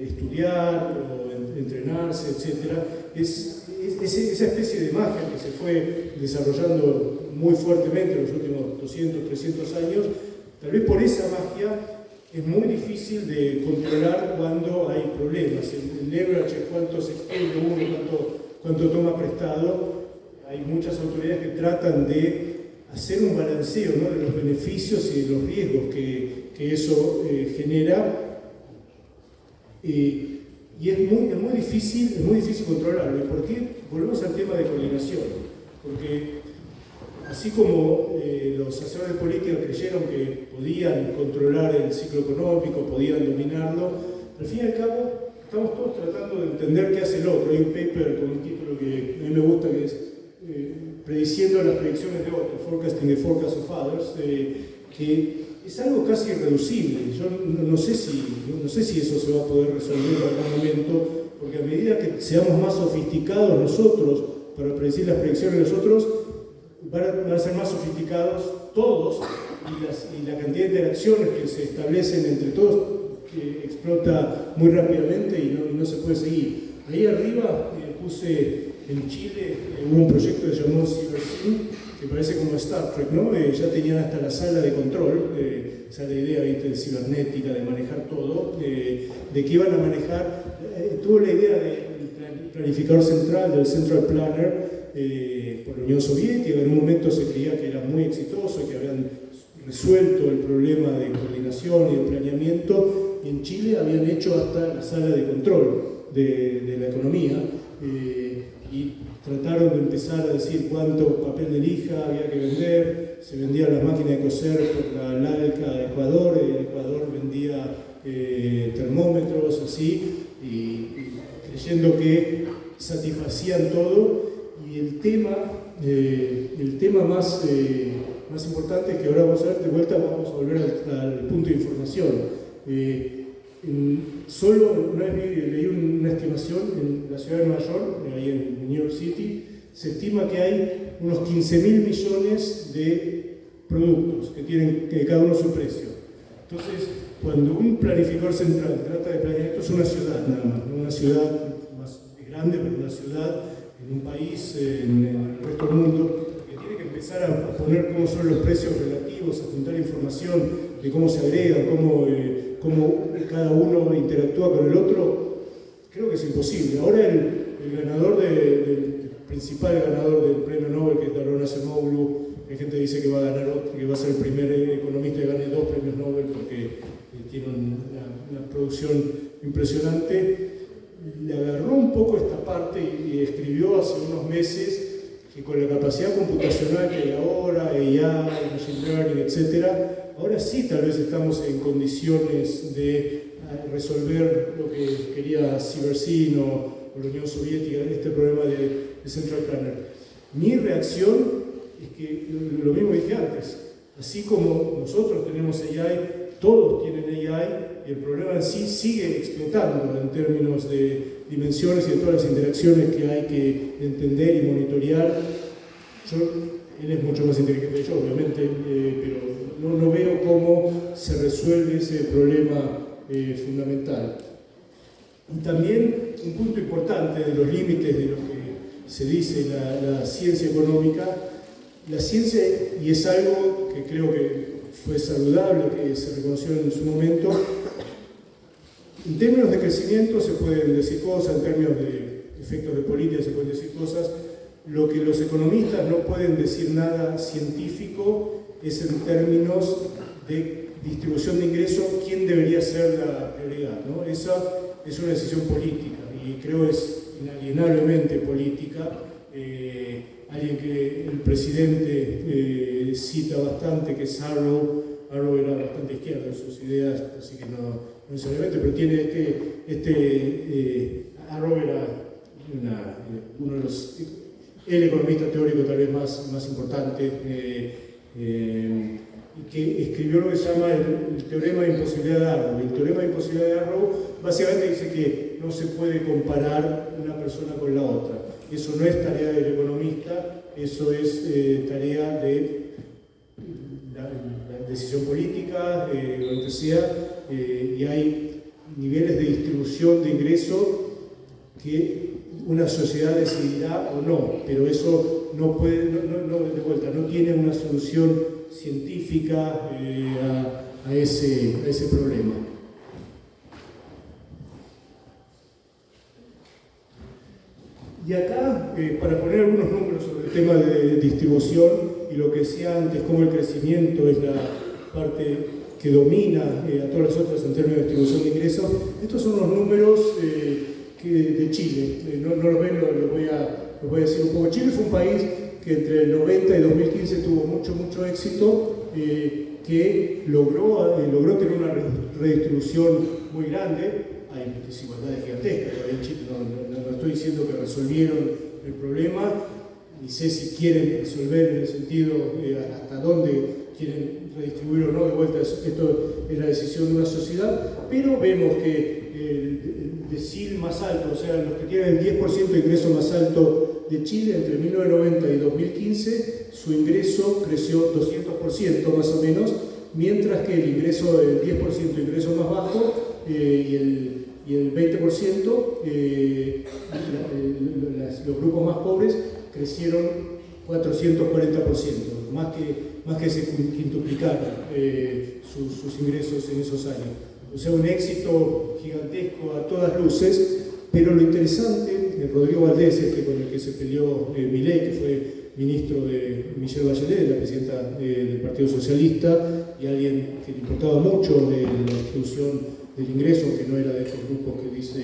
estudiar o entrenarse, etc. Es esa especie de magia que se fue desarrollando muy fuertemente en los últimos 200, 300 años. Tal vez por esa magia es muy difícil de controlar cuando hay problemas. El leverage es cuánto se expende uno, cuánto toma prestado. Hay muchas autoridades que tratan de hacer un balanceo, ¿no?, de los beneficios y de los riesgos que eso genera. Y es muy difícil controlarlo. ¿Y por qué? Volvemos al tema de coordinación. Porque así como los hacedores de política creyeron que podían controlar el ciclo económico, podían dominarlo, al fin y al cabo estamos todos tratando de entender qué hace el otro. Hay un paper con un título que a mí me gusta, que es Prediciendo las predicciones de otros, Forecasting the Forecast of Others, que es algo casi irreducible. Yo no sé si eso se va a poder resolver en algún momento, porque a medida que seamos más sofisticados nosotros para predecir las predicciones de los otros, van a ser más sofisticados todos, y la cantidad de interacciones que se establecen entre todos que explota muy rápidamente y no se puede seguir. Ahí arriba puse en Chile, hubo un proyecto que se llamó CyberSyn, que parece como Star Trek, ¿no? Ya tenían hasta la sala de control, esa es la idea, ¿viste?, de cibernética, de manejar todo, de que iban a manejar, tuvo la idea del planificador central, del Central Planner, por la Unión Soviética. En un momento se creía que era muy exitoso, que habían resuelto el problema de coordinación y de planeamiento, y en Chile habían hecho hasta la sala de control de la economía, y trataron de empezar a decir cuánto papel de lija había que vender. Se vendían las máquinas de coser por la LALCA de Ecuador, y Ecuador vendía termómetros, así, y creyendo que satisfacían todo. Y el tema más importante, que ahora vamos a ver, de vuelta vamos a volver al punto de información. Solo una vez leí una estimación en la ciudad de Nueva York, ahí en New York City, se estima que hay unos 15.000 millones de productos que tienen cada uno su precio. Entonces, cuando un planificador central trata de planear, esto es una ciudad nada más, no una ciudad más grande, pero una ciudad en un país, en el resto del mundo, que tiene que empezar a poner cómo son los precios relativos, a juntar información de cómo se agrega, cómo cada uno interactúa con el otro. Creo que es imposible. Ahora el ganador el principal ganador del premio Nobel, que es Daron Acemoglu, hay gente que dice que va a ganar otro, que va a ser el primer economista que gane 2 premios Nobel, porque tiene una producción impresionante. Le agarró un poco esta parte y escribió hace unos meses que con la capacidad computacional que hay ahora, AI, Machine Learning, etc., ahora sí tal vez estamos en condiciones de resolver lo que quería CyberSyn o la Unión Soviética, este problema de Central Planner. Mi reacción es que lo mismo dije antes, así como nosotros tenemos AI, todos tienen AI, y el problema en sí sigue explotando en términos de dimensiones y de todas las interacciones que hay que entender y monitorear. Él es mucho más inteligente que yo, obviamente, pero no veo cómo se resuelve ese problema fundamental. Y también un punto importante de los límites de lo que se dice la ciencia económica, la ciencia, y es algo que creo que fue saludable, que se reconoció en su momento. En términos de crecimiento se pueden decir cosas, en términos de efectos de política se pueden decir cosas. Lo que los economistas no pueden decir nada científico es en términos de distribución de ingresos, quién debería ser la prioridad, ¿no? Esa es una decisión política, y creo es inalienablemente política. Alguien que el presidente cita bastante, que es Arrow, Arrow era bastante izquierda en sus ideas, así que no necesariamente, pero tiene Arrow era uno de los, el economista teórico tal vez más importante, que escribió lo que se llama el teorema de imposibilidad de Arrow. El teorema de imposibilidad de Arrow básicamente dice que no se puede comparar una persona con la otra. Eso no es tarea del economista, eso es tarea de la decisión política, lo que sea, y hay niveles de distribución de ingreso que una sociedad decidirá o no, pero eso no puede, de vuelta, no tiene una solución científica a ese problema. Y acá, para poner algunos números sobre el tema de distribución y lo que decía antes, cómo el crecimiento es la parte que domina a todas las otras en términos de distribución de ingresos, estos son los números de Chile. No los ven, los voy a decir un poco. Chile fue un país que entre el 90 y 2015 tuvo mucho éxito, que logró tener una redistribución muy grande. Hay desigualdades gigantescas todavía en Chile, no estoy diciendo que resolvieron el problema, ni sé si quieren resolver en el sentido hasta dónde quieren redistribuir o no, de vuelta esto es la decisión de una sociedad, pero vemos que el decil más alto, o sea, los que tienen el 10% de ingreso más alto de Chile, entre 1990 y 2015, su ingreso creció 200% más o menos, mientras que el ingreso del 10% de ingreso más bajo y el 20%, los grupos más pobres crecieron 440%, más que se quintuplicaron sus ingresos en esos años. O sea, un éxito gigantesco a todas luces, pero lo interesante, Rodrigo Valdés, con el que se peleó Milei, que fue ministro de Michelle Bachelet, la presidenta del Partido Socialista, y alguien que le importaba mucho de la distribución del ingreso, que no era de estos grupos que dice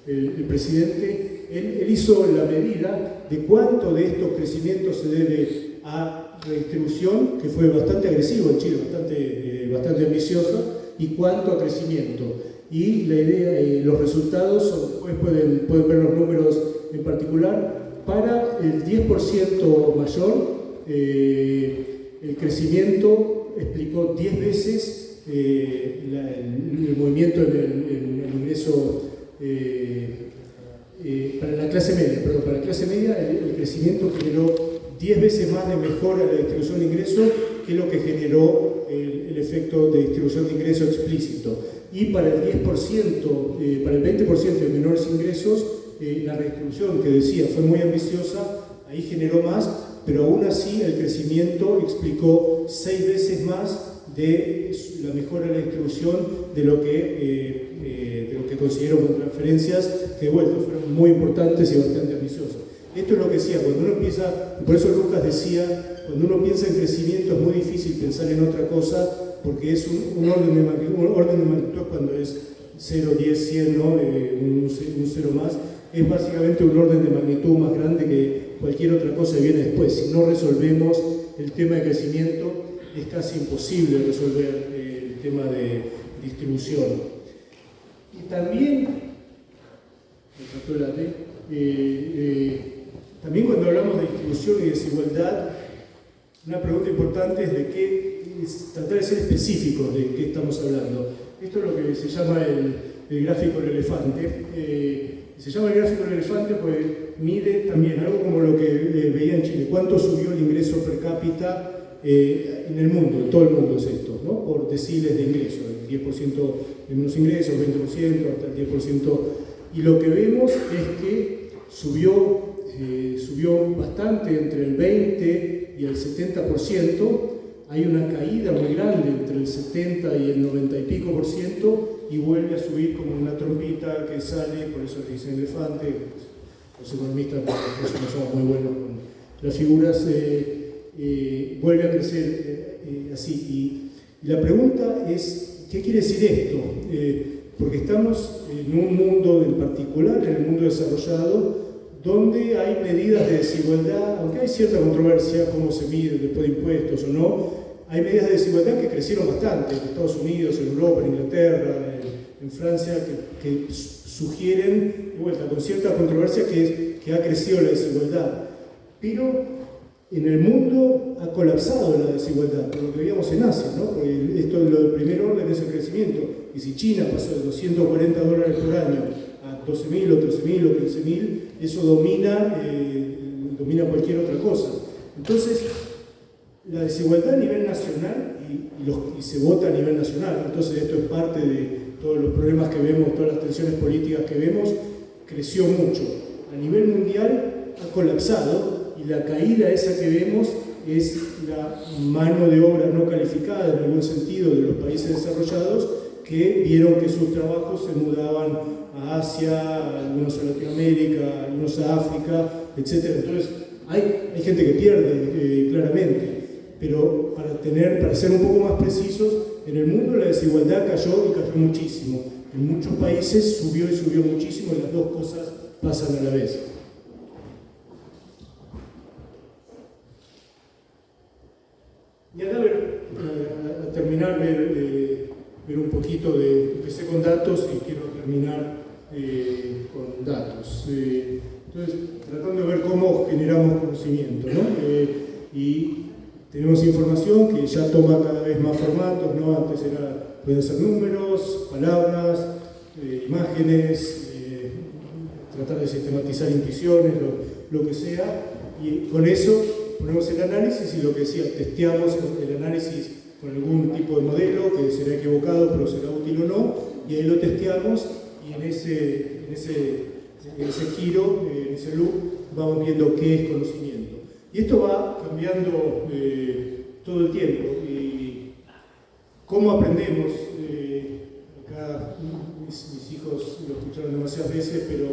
el presidente, él hizo la medida de cuánto de estos crecimientos se debe a redistribución, que fue bastante agresivo en Chile, bastante ambiciosa, y cuánto a crecimiento. Y la idea, los resultados, después pueden ver los números en particular, para el 10% mayor, el crecimiento explicó 10 veces el movimiento en el ingreso para la clase media, el crecimiento generó 10 veces más de mejora en la distribución de ingresos que lo que generó el efecto de distribución de ingresos explícito. Y para el 10%, para el 20% de menores ingresos, la redistribución que decía fue muy ambiciosa, ahí generó más, pero aún así el crecimiento explicó 6 veces más de la mejora en la distribución de lo que consiguieron con transferencias, que de vuelta fueron muy importantes y bastante ambiciosas. Esto es lo que decía, cuando uno empieza, por eso Lucas decía, cuando uno piensa en crecimiento es muy difícil pensar en otra cosa, porque es un orden de magnitud cuando es 0, 10, 100, ¿no? un cero más, es básicamente un orden de magnitud más grande que cualquier otra cosa que viene después. Si no resolvemos el tema de crecimiento, es casi imposible resolver el tema de distribución. Y también, también cuando hablamos de distribución y desigualdad, una pregunta importante es tratar de ser específicos de qué estamos hablando. Esto es lo que se llama el gráfico del elefante. Se llama el gráfico del elefante porque mide también algo como lo que veía en Chile, cuánto subió el ingreso per cápita en el mundo, en todo el mundo es esto, ¿no? Por deciles de ingresos, el 10% de menos ingresos, 20%, hasta el 10%. Y lo que vemos es que subió bastante entre el 20 y el 70%. Hay una caída muy grande entre el 70 y el 90 y pico por ciento y vuelve a subir como una trompita que sale, por eso le dicen elefante. Los economistas no somos muy buenos con las figuras, vuelve a crecer así. Y la pregunta es, ¿qué quiere decir esto? Porque estamos en un mundo en particular, en el mundo desarrollado, donde hay medidas de desigualdad, aunque hay cierta controversia, cómo se mide después de impuestos o no, hay medidas de desigualdad que crecieron bastante en Estados Unidos, en Europa, en Inglaterra, en Francia, que sugieren, de vuelta, con cierta controversia, que ha crecido la desigualdad. Pero en el mundo ha colapsado la desigualdad, por lo que veíamos en Asia, ¿no? Porque esto, lo del primer orden es el crecimiento. Y si China pasó de $240 por año a 12.000 o 13.000 o 15.000, eso domina cualquier otra cosa. Entonces, la desigualdad a nivel nacional, y se vota a nivel nacional, entonces esto es parte de todos los problemas que vemos, todas las tensiones políticas que vemos, creció mucho. A nivel mundial ha colapsado, y la caída esa que vemos es la mano de obra no calificada en algún sentido de los países desarrollados, que vieron que sus trabajos se mudaban a Asia, algunos a Latinoamérica, algunos a África, etc. Entonces hay gente que pierde claramente, pero para ser un poco más precisos, en el mundo la desigualdad cayó, y cayó muchísimo. En muchos países subió y subió muchísimo, y las dos cosas pasan a la vez. Y acá a terminar, ver un poquito empecé con datos y quiero terminar con datos. Entonces, tratando de ver cómo generamos conocimiento, ¿no? Y tenemos información que ya toma cada vez más formatos, ¿no? Antes pueden ser números, palabras, imágenes, tratar de sistematizar intuiciones, lo que sea, y con eso ponemos el análisis, y lo que decía, testeamos el análisis con algún tipo de modelo que será equivocado, pero será útil o no, y ahí lo testeamos, y en ese giro, en ese loop, vamos viendo qué es conocimiento. Y esto va cambiando todo el tiempo. Y ¿cómo aprendemos? Acá mis hijos lo escucharon demasiadas veces, pero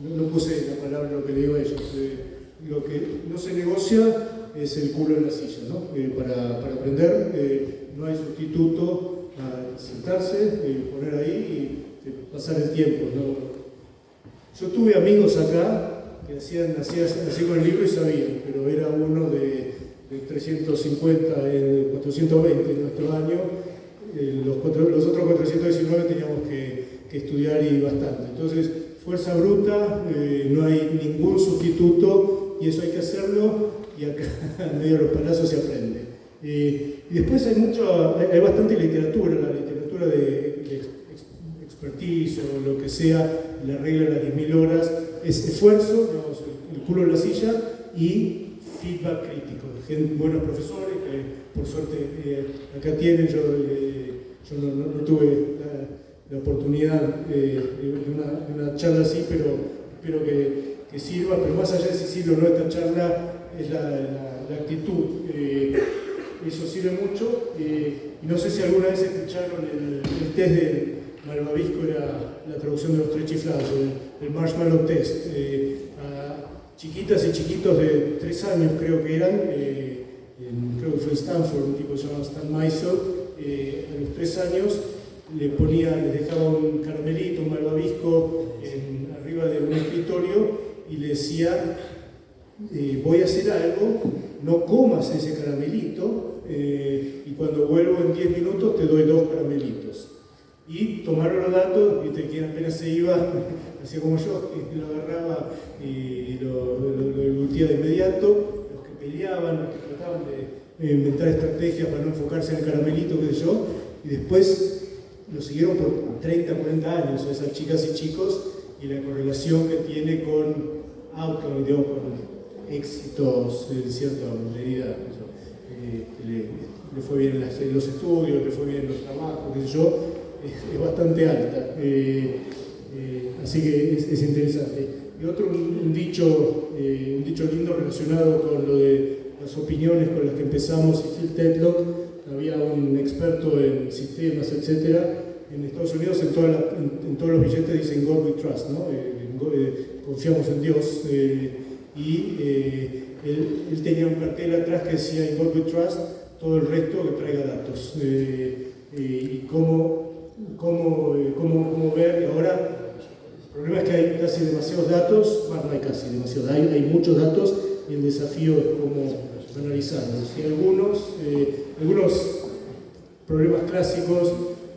no puse la palabra lo que le digo a ellos. Lo que no se negocia es el culo en la silla, ¿no? Para aprender no hay sustituto a sentarse, poner ahí y pasar el tiempo, ¿no? Yo tuve amigos acá que hacían así con el libro y sabían, pero era uno de 350, 420 en nuestro año. Los otros 419 teníamos que estudiar, y bastante. Entonces, fuerza bruta, no hay ningún sustituto, y eso hay que hacerlo, y acá en medio de los palazos se aprende. Y después hay bastante literatura, la literatura de expertise o lo que sea, la regla de las 10.000 horas, es esfuerzo, digamos, el culo en la silla, y feedback crítico. Buenos profesores, que por suerte acá tienen, yo no tuve la oportunidad de una charla así, pero espero que sirva, pero más allá de si sirve o no esta charla, es la actitud. Eso sirve mucho, y no sé si alguna vez escucharon el test de Malvavisco, era la traducción de los tres chiflados, el Marshmallow Test. A chiquitas y chiquitos de 3 años creo que eran, creo que fue en Stanford, un tipo llamado Stan Meisel, a los 3 años les dejaba un caramelito, un malvavisco arriba de un escritorio, y le decía, voy a hacer algo, no comas ese caramelito, y cuando vuelvo en 10 minutos te doy 2 caramelitos. Y tomaron los datos, viste, quien apenas se iba, hacía como yo, que lo agarraba y lo deglutía de inmediato. Los que peleaban, los que trataban de inventar estrategias para no enfocarse en el caramelito, qué sé yo, y después lo siguieron por 30, 40 años, esas chicas y chicos, y la correlación que tiene con outcome, con éxitos en cierta medida. Le fue bien en los estudios, le fue bien en los trabajos, qué sé yo, es bastante alta. Así que es interesante. Y otro, un dicho lindo relacionado con lo de las opiniones con las que empezamos, y Phil Tetlock, había un experto en sistemas, etc. En Estados Unidos, en todos los billetes dicen God we trust, ¿no? Confiamos en Dios. Él tenía un cartel atrás que decía In God we trust, todo el resto que traiga datos. Y cómo ver, y ahora el problema es que hay casi demasiados datos, bueno, no hay casi demasiados, hay muchos datos, y el desafío es analizarlos. Y algunos problemas clásicos,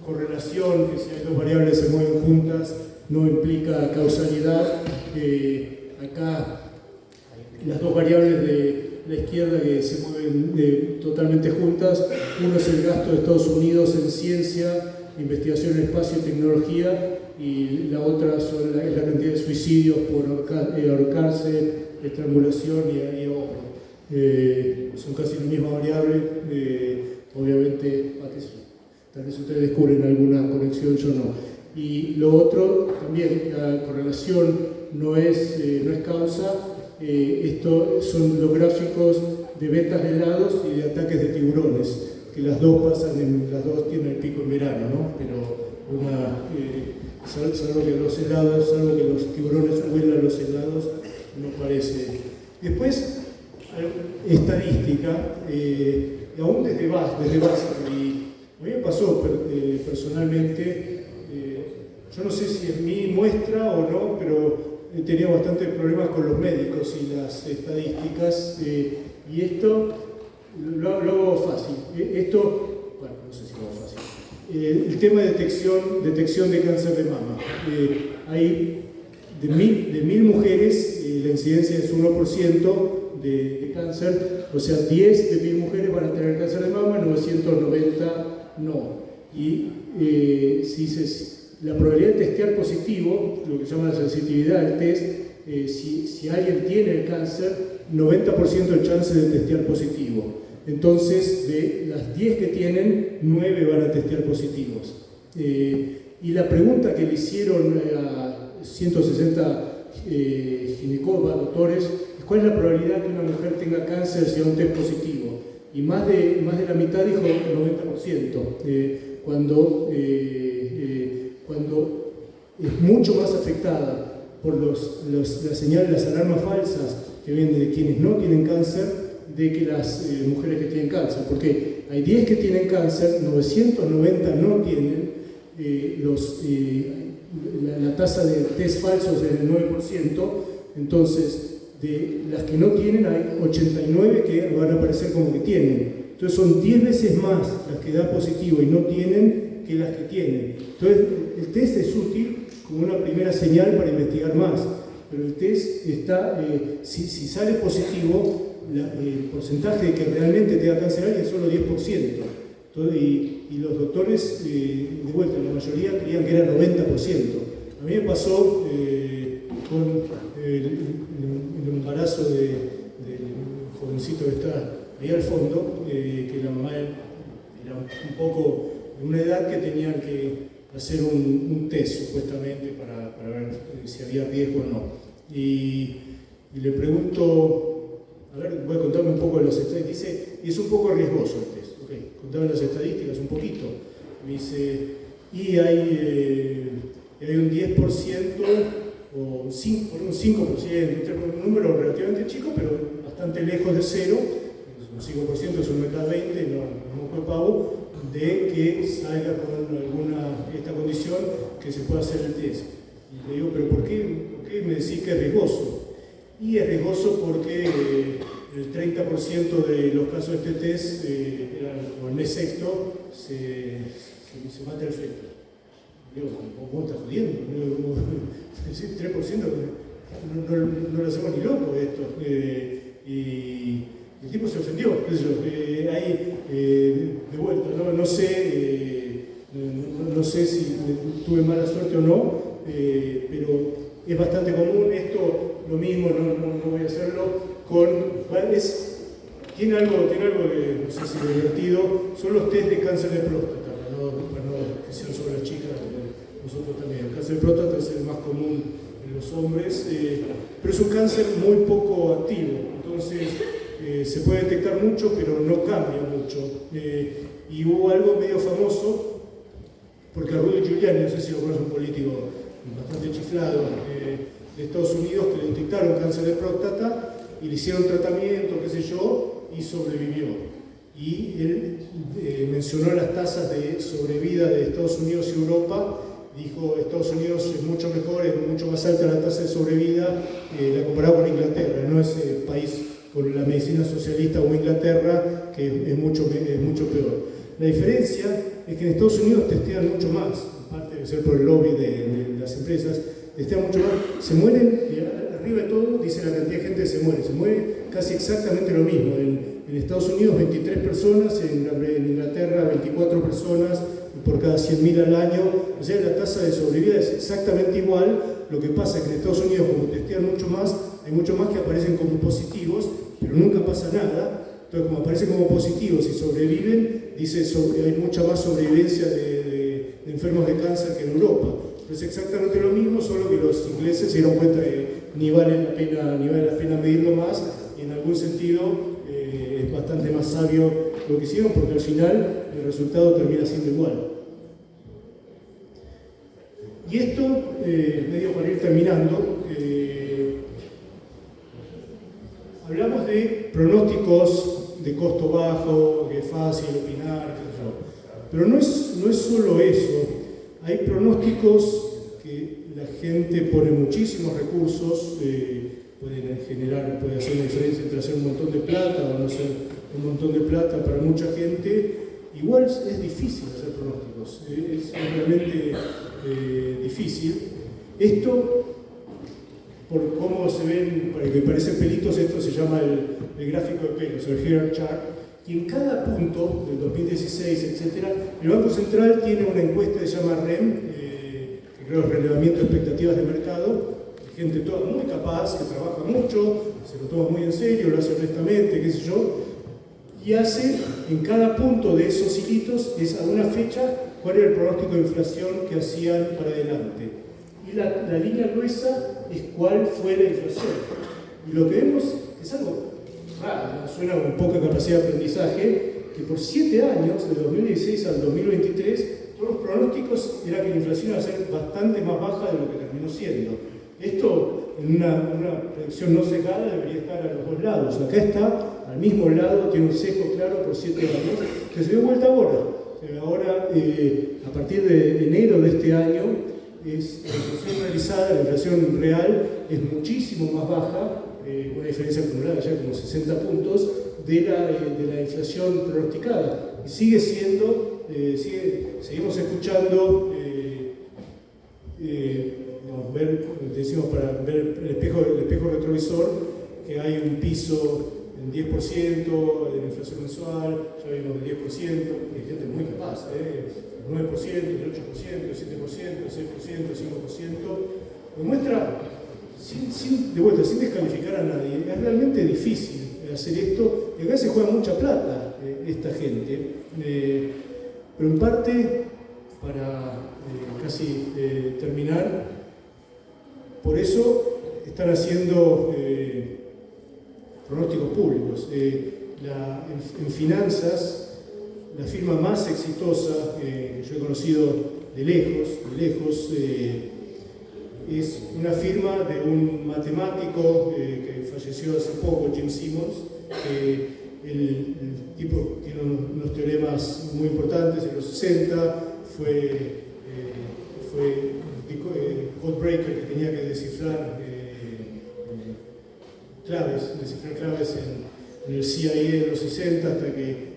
correlación, que si hay dos variables se mueven juntas, no implica causalidad. Acá las dos variables de la izquierda que se mueven totalmente juntas, uno es el gasto de Estados Unidos en ciencia, investigación en espacio y tecnología, y la otra es la cantidad de suicidios por ahorcarse, estrangulación y ahorro. Son casi la misma variable, obviamente, tal vez ustedes descubren alguna conexión, yo no. Y lo otro, también, la correlación no es causa. Esto son los gráficos de vetas de helados y de ataques de tiburones, que las dos tienen el pico en verano, ¿no? Pero salvo que los tiburones huelan los helados, no parece. Después, estadística, aún desde base, y a mí me pasó personalmente, yo no sé si es mi muestra o no, pero he tenido bastantes problemas con los médicos y las estadísticas, y esto lo hago fácil. Bueno, no sé si lo hago fácil. El tema de detección de cáncer de mama. Hay de 1000 mujeres, la incidencia es 1% de cáncer, o sea, 10 de 1000 mujeres van a tener cáncer de mama, 990 no. Y la probabilidad de testear positivo, lo que se llama la sensitividad del test, si alguien tiene el cáncer, 90% de chance de testear positivo. Entonces, de las 10 que tienen, 9 van a testear positivos. Y la pregunta que le hicieron a 160 ginecólogos, doctores, es cuál es la probabilidad que una mujer tenga cáncer si da un test positivo. Y más de la mitad dijo 90%. Cuando es mucho más afectada por las señales, las alarmas falsas que vienen de quienes no tienen cáncer, de que las mujeres que tienen cáncer, porque hay 10 que tienen cáncer, 990 no tienen, la tasa de test falsos es del 9%, entonces de las que no tienen hay 89 que van a aparecer como que tienen. Entonces son 10 veces más las que dan positivo y no tienen que las que tienen. Entonces el test es útil como una primera señal para investigar más, pero el test está, si sale positivo, el porcentaje de que realmente te da cáncer es solo 10%. Entonces, y los doctores, de vuelta, la mayoría creían que era 90%. A mí me pasó con el embarazo del jovencito que está ahí al fondo, que la mamá era un poco de una edad que tenían que hacer un test supuestamente para ver si había riesgo o no. Y le pregunto, a ver, voy a contarme un poco de las estadísticas. Dice, y es un poco riesgoso el test. Okay, contame las estadísticas un poquito. Me dice, y hay un 10% o un 5%, un número relativamente chico, pero bastante lejos de cero, un 5% es uno de cada 20, no fue pavo, de que salga con esta condición que se pueda hacer el test. Y le digo, pero ¿por qué me decís que es riesgoso? Y es riesgoso porque el 30% de los casos de este test, o el mes sexto, se mata el feto. Digo, ¿cómo estás jodiendo? 3% no lo hacemos ni loco esto. Y el tipo se ofendió. De vuelta, no sé si tuve mala suerte o no, pero es bastante común esto. Lo mismo, no voy a hacerlo tiene algo de, no sé si divertido, son los test de cáncer de próstata, para no que sean sobre las chicas, nosotros también. El cáncer de próstata es el más común en los hombres, pero es un cáncer muy poco activo, entonces se puede detectar mucho, pero no cambia mucho. Y hubo algo medio famoso, porque a Rudy Giuliani, no sé si lo conoce, un político bastante chiflado, de Estados Unidos, que le detectaron cáncer de próstata y le hicieron tratamiento, qué sé yo, y sobrevivió. Y él mencionó las tasas de sobrevida de Estados Unidos y Europa, dijo Estados Unidos es mucho mejor, es mucho más alta la tasa de sobrevida, la comparado con Inglaterra, no es país con la medicina socialista o Inglaterra, que es mucho peor. La diferencia es que en Estados Unidos testean mucho más, aparte de ser por el lobby de las empresas, testean mucho más, se mueren, y arriba de todo dice la cantidad de gente que se muere casi exactamente lo mismo. En Estados Unidos 23 personas, en Inglaterra 24 personas por cada 100.000 al año, o sea, la tasa de sobrevida es exactamente igual. Lo que pasa es que en Estados Unidos, como testean mucho más, hay mucho más que aparecen como positivos, pero nunca pasa nada. Entonces, como aparecen como positivos y sobreviven, dice hay mucha más sobrevivencia de enfermos de cáncer que en Europa. Es exactamente lo mismo, solo que los ingleses se dieron cuenta que ni vale la pena medirlo más, y en algún sentido es bastante más sabio lo que hicieron, porque al final el resultado termina siendo igual. Y esto, medio para ir terminando, hablamos de pronósticos de costo bajo, que es fácil opinar, pero no es solo eso. Hay pronósticos que la gente pone muchísimos recursos, puede hacer una diferencia entre hacer un montón de plata o no hacer un montón de plata para mucha gente. Igual es difícil hacer pronósticos, es realmente difícil. Esto, por cómo se ven, para que parecen pelitos, esto se llama el gráfico de pelos, el Hierarchy Chart, y en cada punto del 2016, etc., el Banco Central tiene una encuesta que se llama REM, que creo es Relevamiento de Expectativas de Mercado, gente toda muy capaz, que trabaja mucho, se lo toma muy en serio, lo hace honestamente, qué sé yo, y hace en cada punto de esos hilitos, es a una fecha, cuál era el pronóstico de inflación que hacían para adelante. Y la línea gruesa es cuál fue la inflación. Y lo que vemos es algo raro, suena con poca capacidad de aprendizaje, que por 7 años, de 2016 al 2023, todos los pronósticos era que la inflación iba a ser bastante más baja de lo que terminó siendo. Esto, en una predicción no sesgada, debería estar a los dos lados. Acá está, al mismo lado, tiene un sesgo claro por 7 años, que se dio vuelta ahora. Ahora, a partir de enero de este año, la inflación realizada, la inflación real, es muchísimo más baja, una diferencia acumulada ya como 60 puntos, de la inflación pronosticada. Y sigue siendo, seguimos escuchando, decimos para ver el espejo retrovisor, que hay un piso en 10% de la inflación mensual, ya vimos del 10%, hay gente muy capaz, el 9%, el 8%, el 7%, el 6%, el 5%, demuestra, sin descalificar a nadie, es realmente difícil hacer esto, y acá se juega mucha plata esta gente, pero en parte, para casi terminar, por eso están haciendo pronósticos públicos. En finanzas, la firma más exitosa que yo he conocido de lejos, es una firma de un matemático que falleció hace poco, Jim Simmons. El tipo tiene unos teoremas muy importantes. En los 60 fue codebreaker, que tenía que descifrar claves en el CIA en los 60, hasta que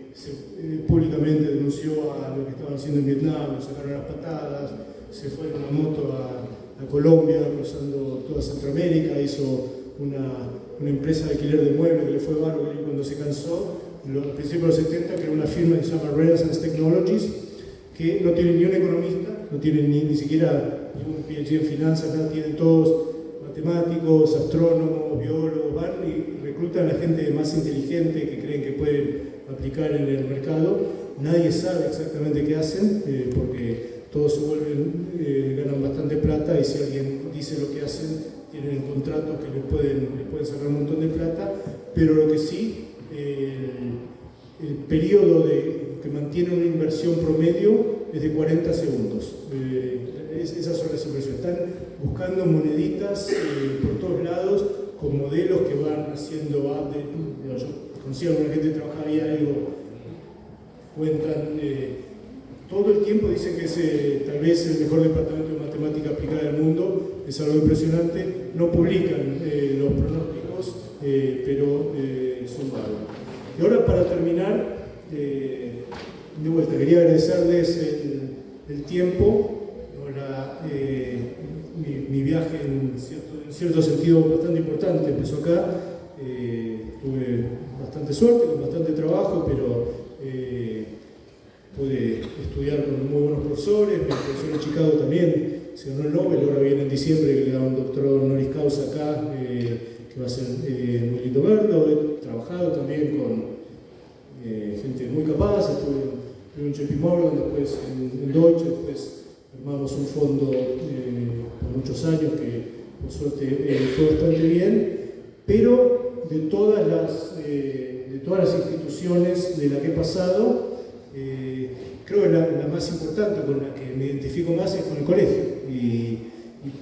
públicamente denunció a lo que estaban haciendo en Vietnam, lo sacaron a las patadas, se fue en una moto a Colombia, cruzando toda Centroamérica, hizo una empresa de alquiler de muebles que le fue bárbaro, y cuando se cansó, al principio de los 70, creó una firma que se llama Renaissance Technologies, que no tiene ni un economista, no tiene ni siquiera un PhD en finanzas, nada, tienen todos matemáticos, astrónomos, biólogos, van y reclutan a la gente más inteligente que creen que pueden aplicar en el mercado. Nadie sabe exactamente qué hacen, porque todos se ganan bastante plata, y si alguien dice lo que hacen, tienen contratos que les pueden sacar un montón de plata, pero lo que sí, el periodo que mantiene una inversión promedio es de 40 segundos. Esas son las inversiones. Están buscando moneditas por todos lados, con modelos que van haciendo update. Yo consigo a una gente que trabaja ahí algo, cuentan todo el tiempo, dicen que es tal vez el mejor departamento de matemática aplicada del mundo, es algo impresionante. No publican los pronósticos, pero son bárbaros. Y ahora, para terminar, de vuelta, quería agradecerles el tiempo. Mi viaje en cierto sentido bastante importante empezó acá. Tuve bastante suerte, con bastante trabajo, pero pude estudiar con muy buenos profesores. Mi profesor en Chicago también se ganó el Nobel, ahora viene en diciembre que le da un doctorado honoris causa acá, que va a ser muy lindo verlo. He trabajado también con gente muy capaz, estuve en JP Morgan, después en Deutsche, después armamos un fondo por muchos años que por suerte fue bastante bien, pero de todas las instituciones de las que he pasado, creo que la más importante, con la que me identifico más, es con el colegio. Y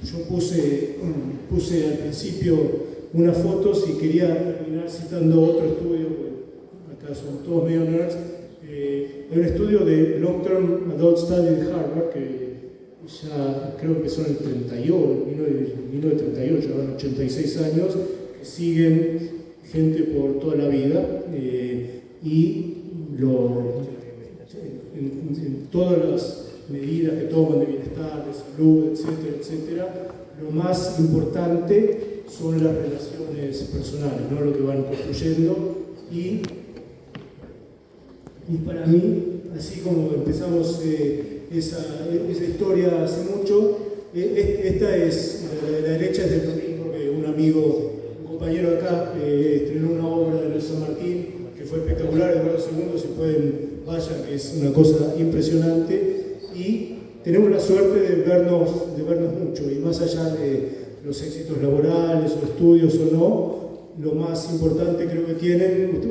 yo puse al principio unas fotos y quería terminar citando otro estudio, porque acá son todos medio nerds. Hay un estudio de Long Term Adult Study de Harvard que ya creo que empezó en el 1938, ahora 86 años, que siguen gente por toda la vida y en todas las medidas que toman de bienestar, de salud, etcétera, etcétera, lo más importante son las relaciones personales, ¿no? Lo que van construyendo y para mí, así como empezamos esa historia hace mucho, esta es, la derecha es del domingo, que un amigo, un compañero acá, estrenó una obra de San Martín, que fue espectacular, Eduardo II, si pueden, vayan, que es una cosa impresionante, y tenemos la suerte de vernos mucho, y más allá de los éxitos laborales o estudios o no, lo más importante creo que tienen,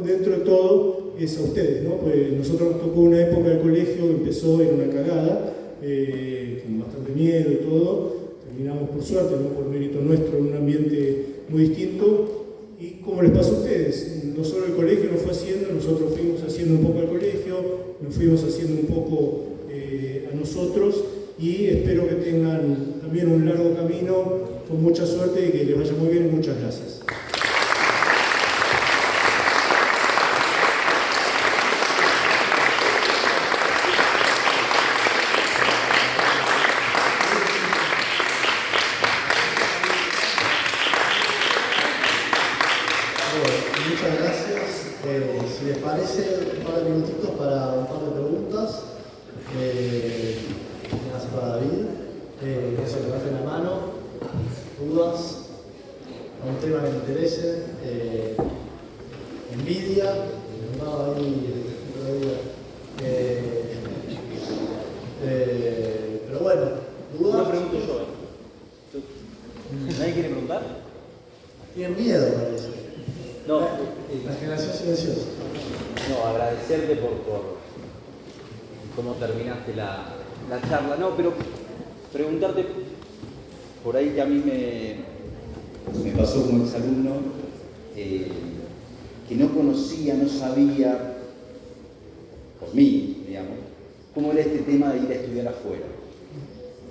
dentro de todo, es a ustedes, ¿no? Pues nosotros nos tocó una época del colegio que empezó en una cagada, con bastante miedo y todo. Terminamos por suerte, no por mérito nuestro, en un ambiente muy distinto. Y como les pasó a ustedes, no solo el colegio nos fue haciendo, nosotros fuimos haciendo un poco al colegio, nos fuimos haciendo un poco a nosotros, y espero que tengan también un largo camino con mucha suerte y que les vaya muy bien, y muchas gracias. Muchas gracias. Si les parece, un par de minutitos para un par de preguntas. Gracias para David. Que se levanten la mano. Dudas. Un tema que me interese. Envidia. No, ahí otro día. Pero bueno, dudas. No pregunto yo. ¿Nadie quiere preguntar? Tienen miedo, parece. No. La generación silenciosa. No, agradecerte por cómo terminaste la charla. No, pero preguntarte, por ahí que a mí me pasó como exalumno, que no conocía, no sabía, por mí, digamos, cómo era este tema de ir a estudiar afuera.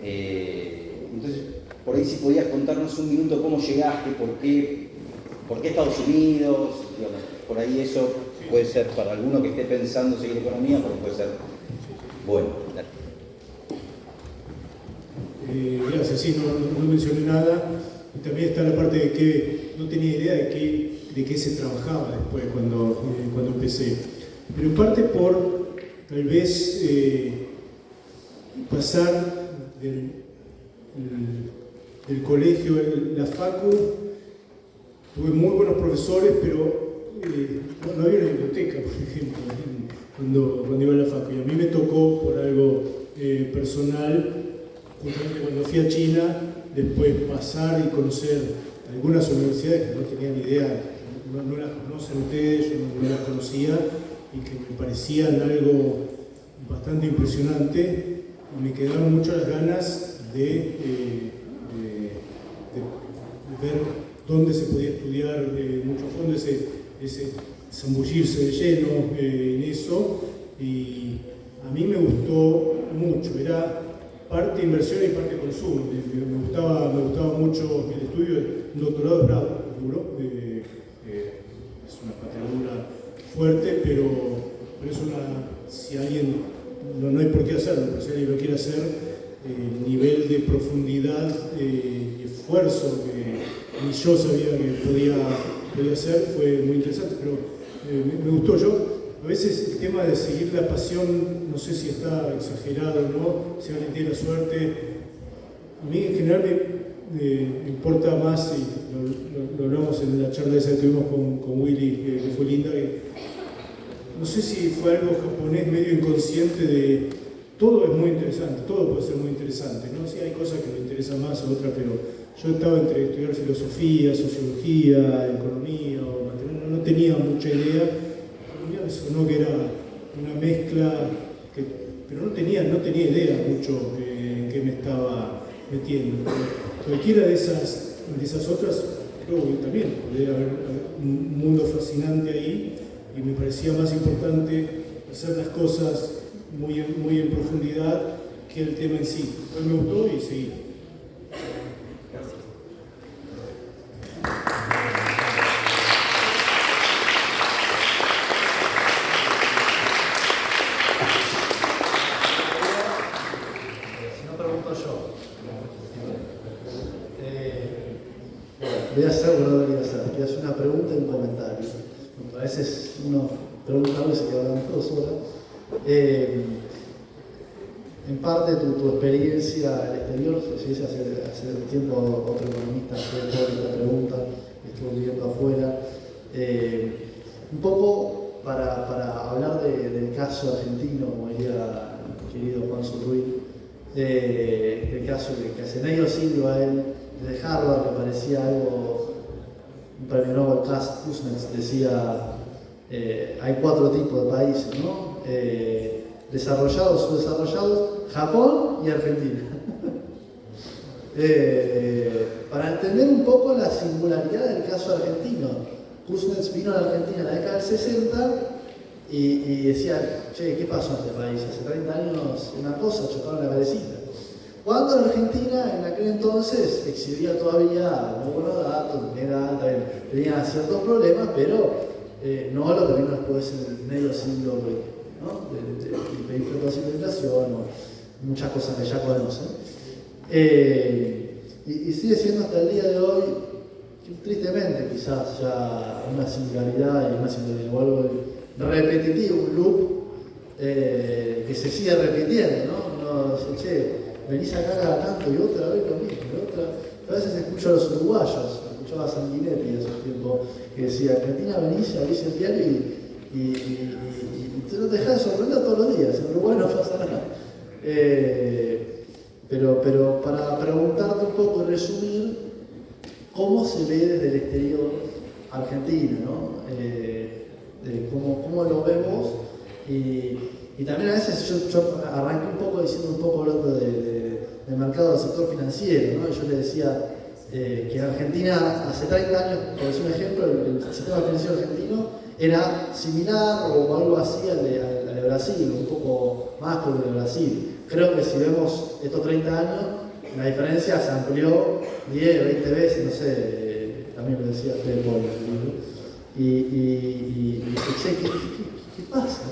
Entonces, por ahí si podías contarnos un minuto cómo llegaste, por qué Estados Unidos, digamos, por ahí eso puede ser para alguno que esté pensando seguir economía, pero puede ser bueno. Gracias, sí, no mencioné nada. Y también está la parte de que no tenía idea de qué se trabajaba después cuando empecé. Pero en parte por tal vez pasar del colegio, la facu. Tuve muy buenos profesores, pero no había una biblioteca, por ejemplo, cuando iba a la facu. Y a mí me tocó, por algo personal, justamente cuando fui a China, después pasar y conocer algunas universidades que no tenía ni idea, no las conocen ustedes, yo no las conocía, y que me parecían algo bastante impresionante, y me quedaron mucho las ganas de ver dónde se podía estudiar mucho a fondo, ese zambullirse de lleno en eso, y a mí me gustó mucho, era parte inversión y parte consumo. Me gustaba mucho el estudio, un doctorado es bravo, laburo. Es una patadura fuerte, pero es si alguien, no hay por qué hacerlo, pero si alguien lo quiere hacer, el nivel de profundidad y esfuerzo que ni yo sabía que podía hacer fue muy interesante, pero me gustó. A veces el tema de seguir la pasión, no sé si está exagerado o no, si alguien tiene la suerte. A mí en general me importa más, y lo hablamos en la charla esa que tuvimos con Willy, que fue linda, que no sé si fue algo japonés medio inconsciente de todo es muy interesante, todo puede ser muy interesante, ¿no? Sí, hay cosas que me interesan más o otras, pero yo estaba entre estudiar filosofía, sociología, economía, no tenía mucha idea. Me sonó que era una mezcla, pero no tenía idea mucho en qué me estaba metiendo. Cualquiera de esas otras, creo que también podría haber un mundo fascinante ahí, y me parecía más importante hacer las cosas muy en profundidad que el tema en sí. Pues me gustó y seguí. Voy a hacer una pregunta y un comentario. A veces uno pregunta algo y se queda hablando 2 horas. En parte tu experiencia al exterior, si hace tiempo otro economista fue esta pregunta, estuvo viviendo afuera. Un poco para hablar del caso argentino, como diría el querido Juan Zurruy, el caso que hace medio siglo a él, de Harvard, que parecía algo, un premio Nobel Kuznets decía, hay 4 tipos de países, ¿no? Desarrollados, subdesarrollados, Japón y Argentina. Para entender un poco la singularidad del caso argentino, Kuznets vino a la Argentina en la década del 60 y decía, che, ¿qué pasó en este país? Hace 30 años una cosa, chocaron la cabecita. Cuando la Argentina en aquel entonces exhibía todavía muy buenos datos, tenía ciertos problemas, pero no lo que vino después en el medio siglo XX, ¿no? de inflación o muchas cosas que ya conocen. Y sigue siendo hasta el día de hoy, tristemente quizás, ya una singularidad o algo repetitivo, un loop que se sigue repitiendo, ¿no? Che, venís acá cada tanto y otra vez lo mismo, a veces escucho a los uruguayos, escuchaba a Sanguinetti hace un tiempo, que decía, Argentina venís, abrís el diario y te no te dejás de sorprender todos los días, en Uruguay no pasa nada. Pero para preguntarte un poco y resumir, ¿cómo se ve desde el exterior Argentina, ¿no? ¿Cómo lo vemos? Y también a veces yo arranqué un poco diciendo un poco hablando del mercado del sector financiero, ¿no? Y yo le decía que Argentina hace 30 años, por decir un ejemplo, el sistema financiero argentino era similar o algo así al de Brasil, un poco más que el de Brasil. Creo que si vemos estos 30 años, la diferencia se amplió 10, 20 veces, no sé, también lo decía Fede Paul en el libro. Y pensé, ¿qué pasa?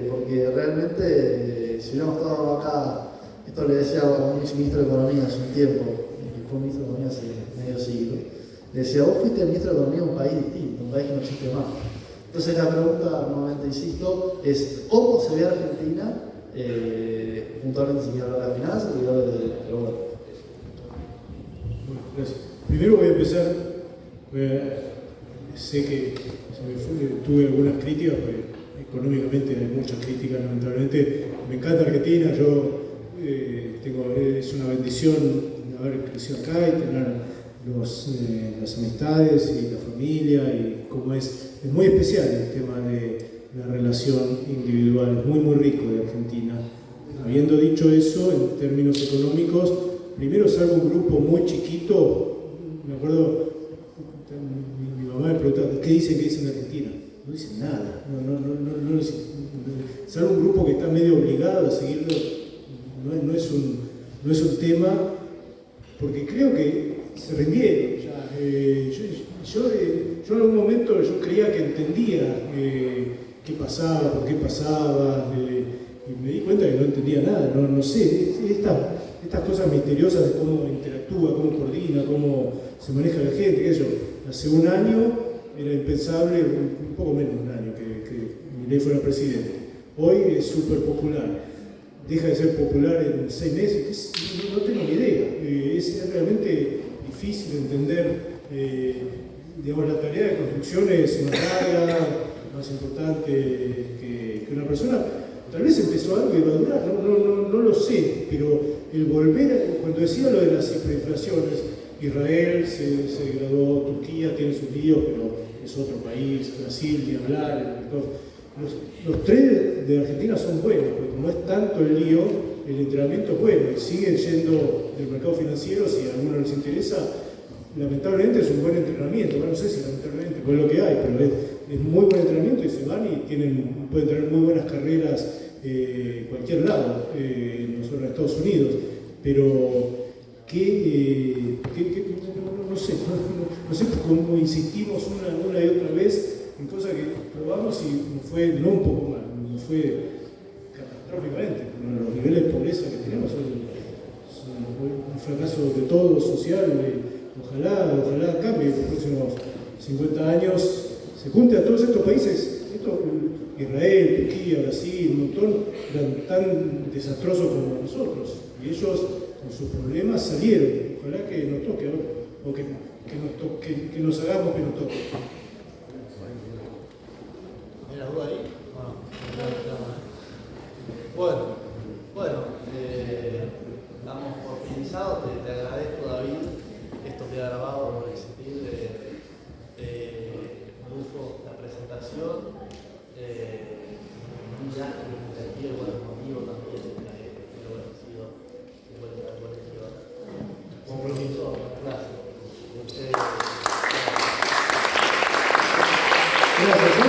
Porque realmente, si hubiéramos estado acá, esto le decía a un ministro de Economía hace un tiempo, que fue ministro de Economía hace medio siglo, le decía, vos fuiste el ministro de Economía de un país distinto, un país que no existe más. Entonces la pregunta, nuevamente insisto, es ¿cómo se ve Argentina? Puntualmente si quiero hablar de finanzas, pero bueno. Bueno, gracias. Primero voy a empezar, sé que tuve algunas críticas, porque económicamente hay muchas críticas, lamentablemente. Me encanta Argentina, es una bendición haber crecido acá y tener las amistades y la familia, y como es muy especial el tema de la relación individual, es muy rico de Argentina. Habiendo dicho eso, en términos económicos, primero salvo un grupo muy chiquito, me acuerdo, mi mamá me preguntaba, ¿qué dicen de Argentina? No dicen nada, no dicen, salvo un grupo que está medio obligado a seguirlo, no es un tema, porque creo que se rindieron ya Yo en algún momento yo creía que entendía qué pasaba, por qué pasaba, y me di cuenta que no entendía nada, no sé, estas cosas misteriosas de cómo interactúa, cómo coordina, cómo se maneja la gente, qué sé yo. Hace un año era impensable, un poco menos de un año, que Milei fuera presidente. Hoy es súper popular. Deja de ser popular en 6 meses, no tengo ni idea. Es realmente difícil entender, digamos, la tarea de construcción es más larga, más importante que una persona. Tal vez empezó algo y va a durar, no lo sé, pero el volver, cuando decía lo de las hiperinflaciones, Israel se graduó, Turquía tiene sus líos, pero es otro país, Brasil, ni hablar. Los tres de Argentina son buenos, porque como es tanto el lío, el entrenamiento es bueno, y siguen yendo del mercado financiero, si a alguno les interesa, lamentablemente es un buen entrenamiento, bueno, no sé si lamentablemente, pues es lo que hay, pero es muy buen entrenamiento y se van y pueden tener muy buenas carreras en cualquier lado, nosotros en Estados Unidos, pero no sé cómo insistimos una y otra vez en cosas que probamos y nos fue, no un poco mal, nos fue catastróficamente. Los niveles de pobreza que tenemos son un fracaso de todo social. Ojalá cambie en los próximos 50 años, se junte a todos estos países, Israel, Turquía, Brasil, un montón, eran tan desastrosos como nosotros, y ellos con sus problemas salieron. Ojalá que nos toque, o que nos hagamos que nos toque. ¿Hay alguna duda ahí? Bueno, estamos por finalizados. Te agradezco, David. Esto queda grabado por existir. Rufo, la presentación. Un viaje comunicativo, bueno, conmigo también. Pero bueno, ha sido de vuelta al colegio. Compromiso, gracias. Gracias.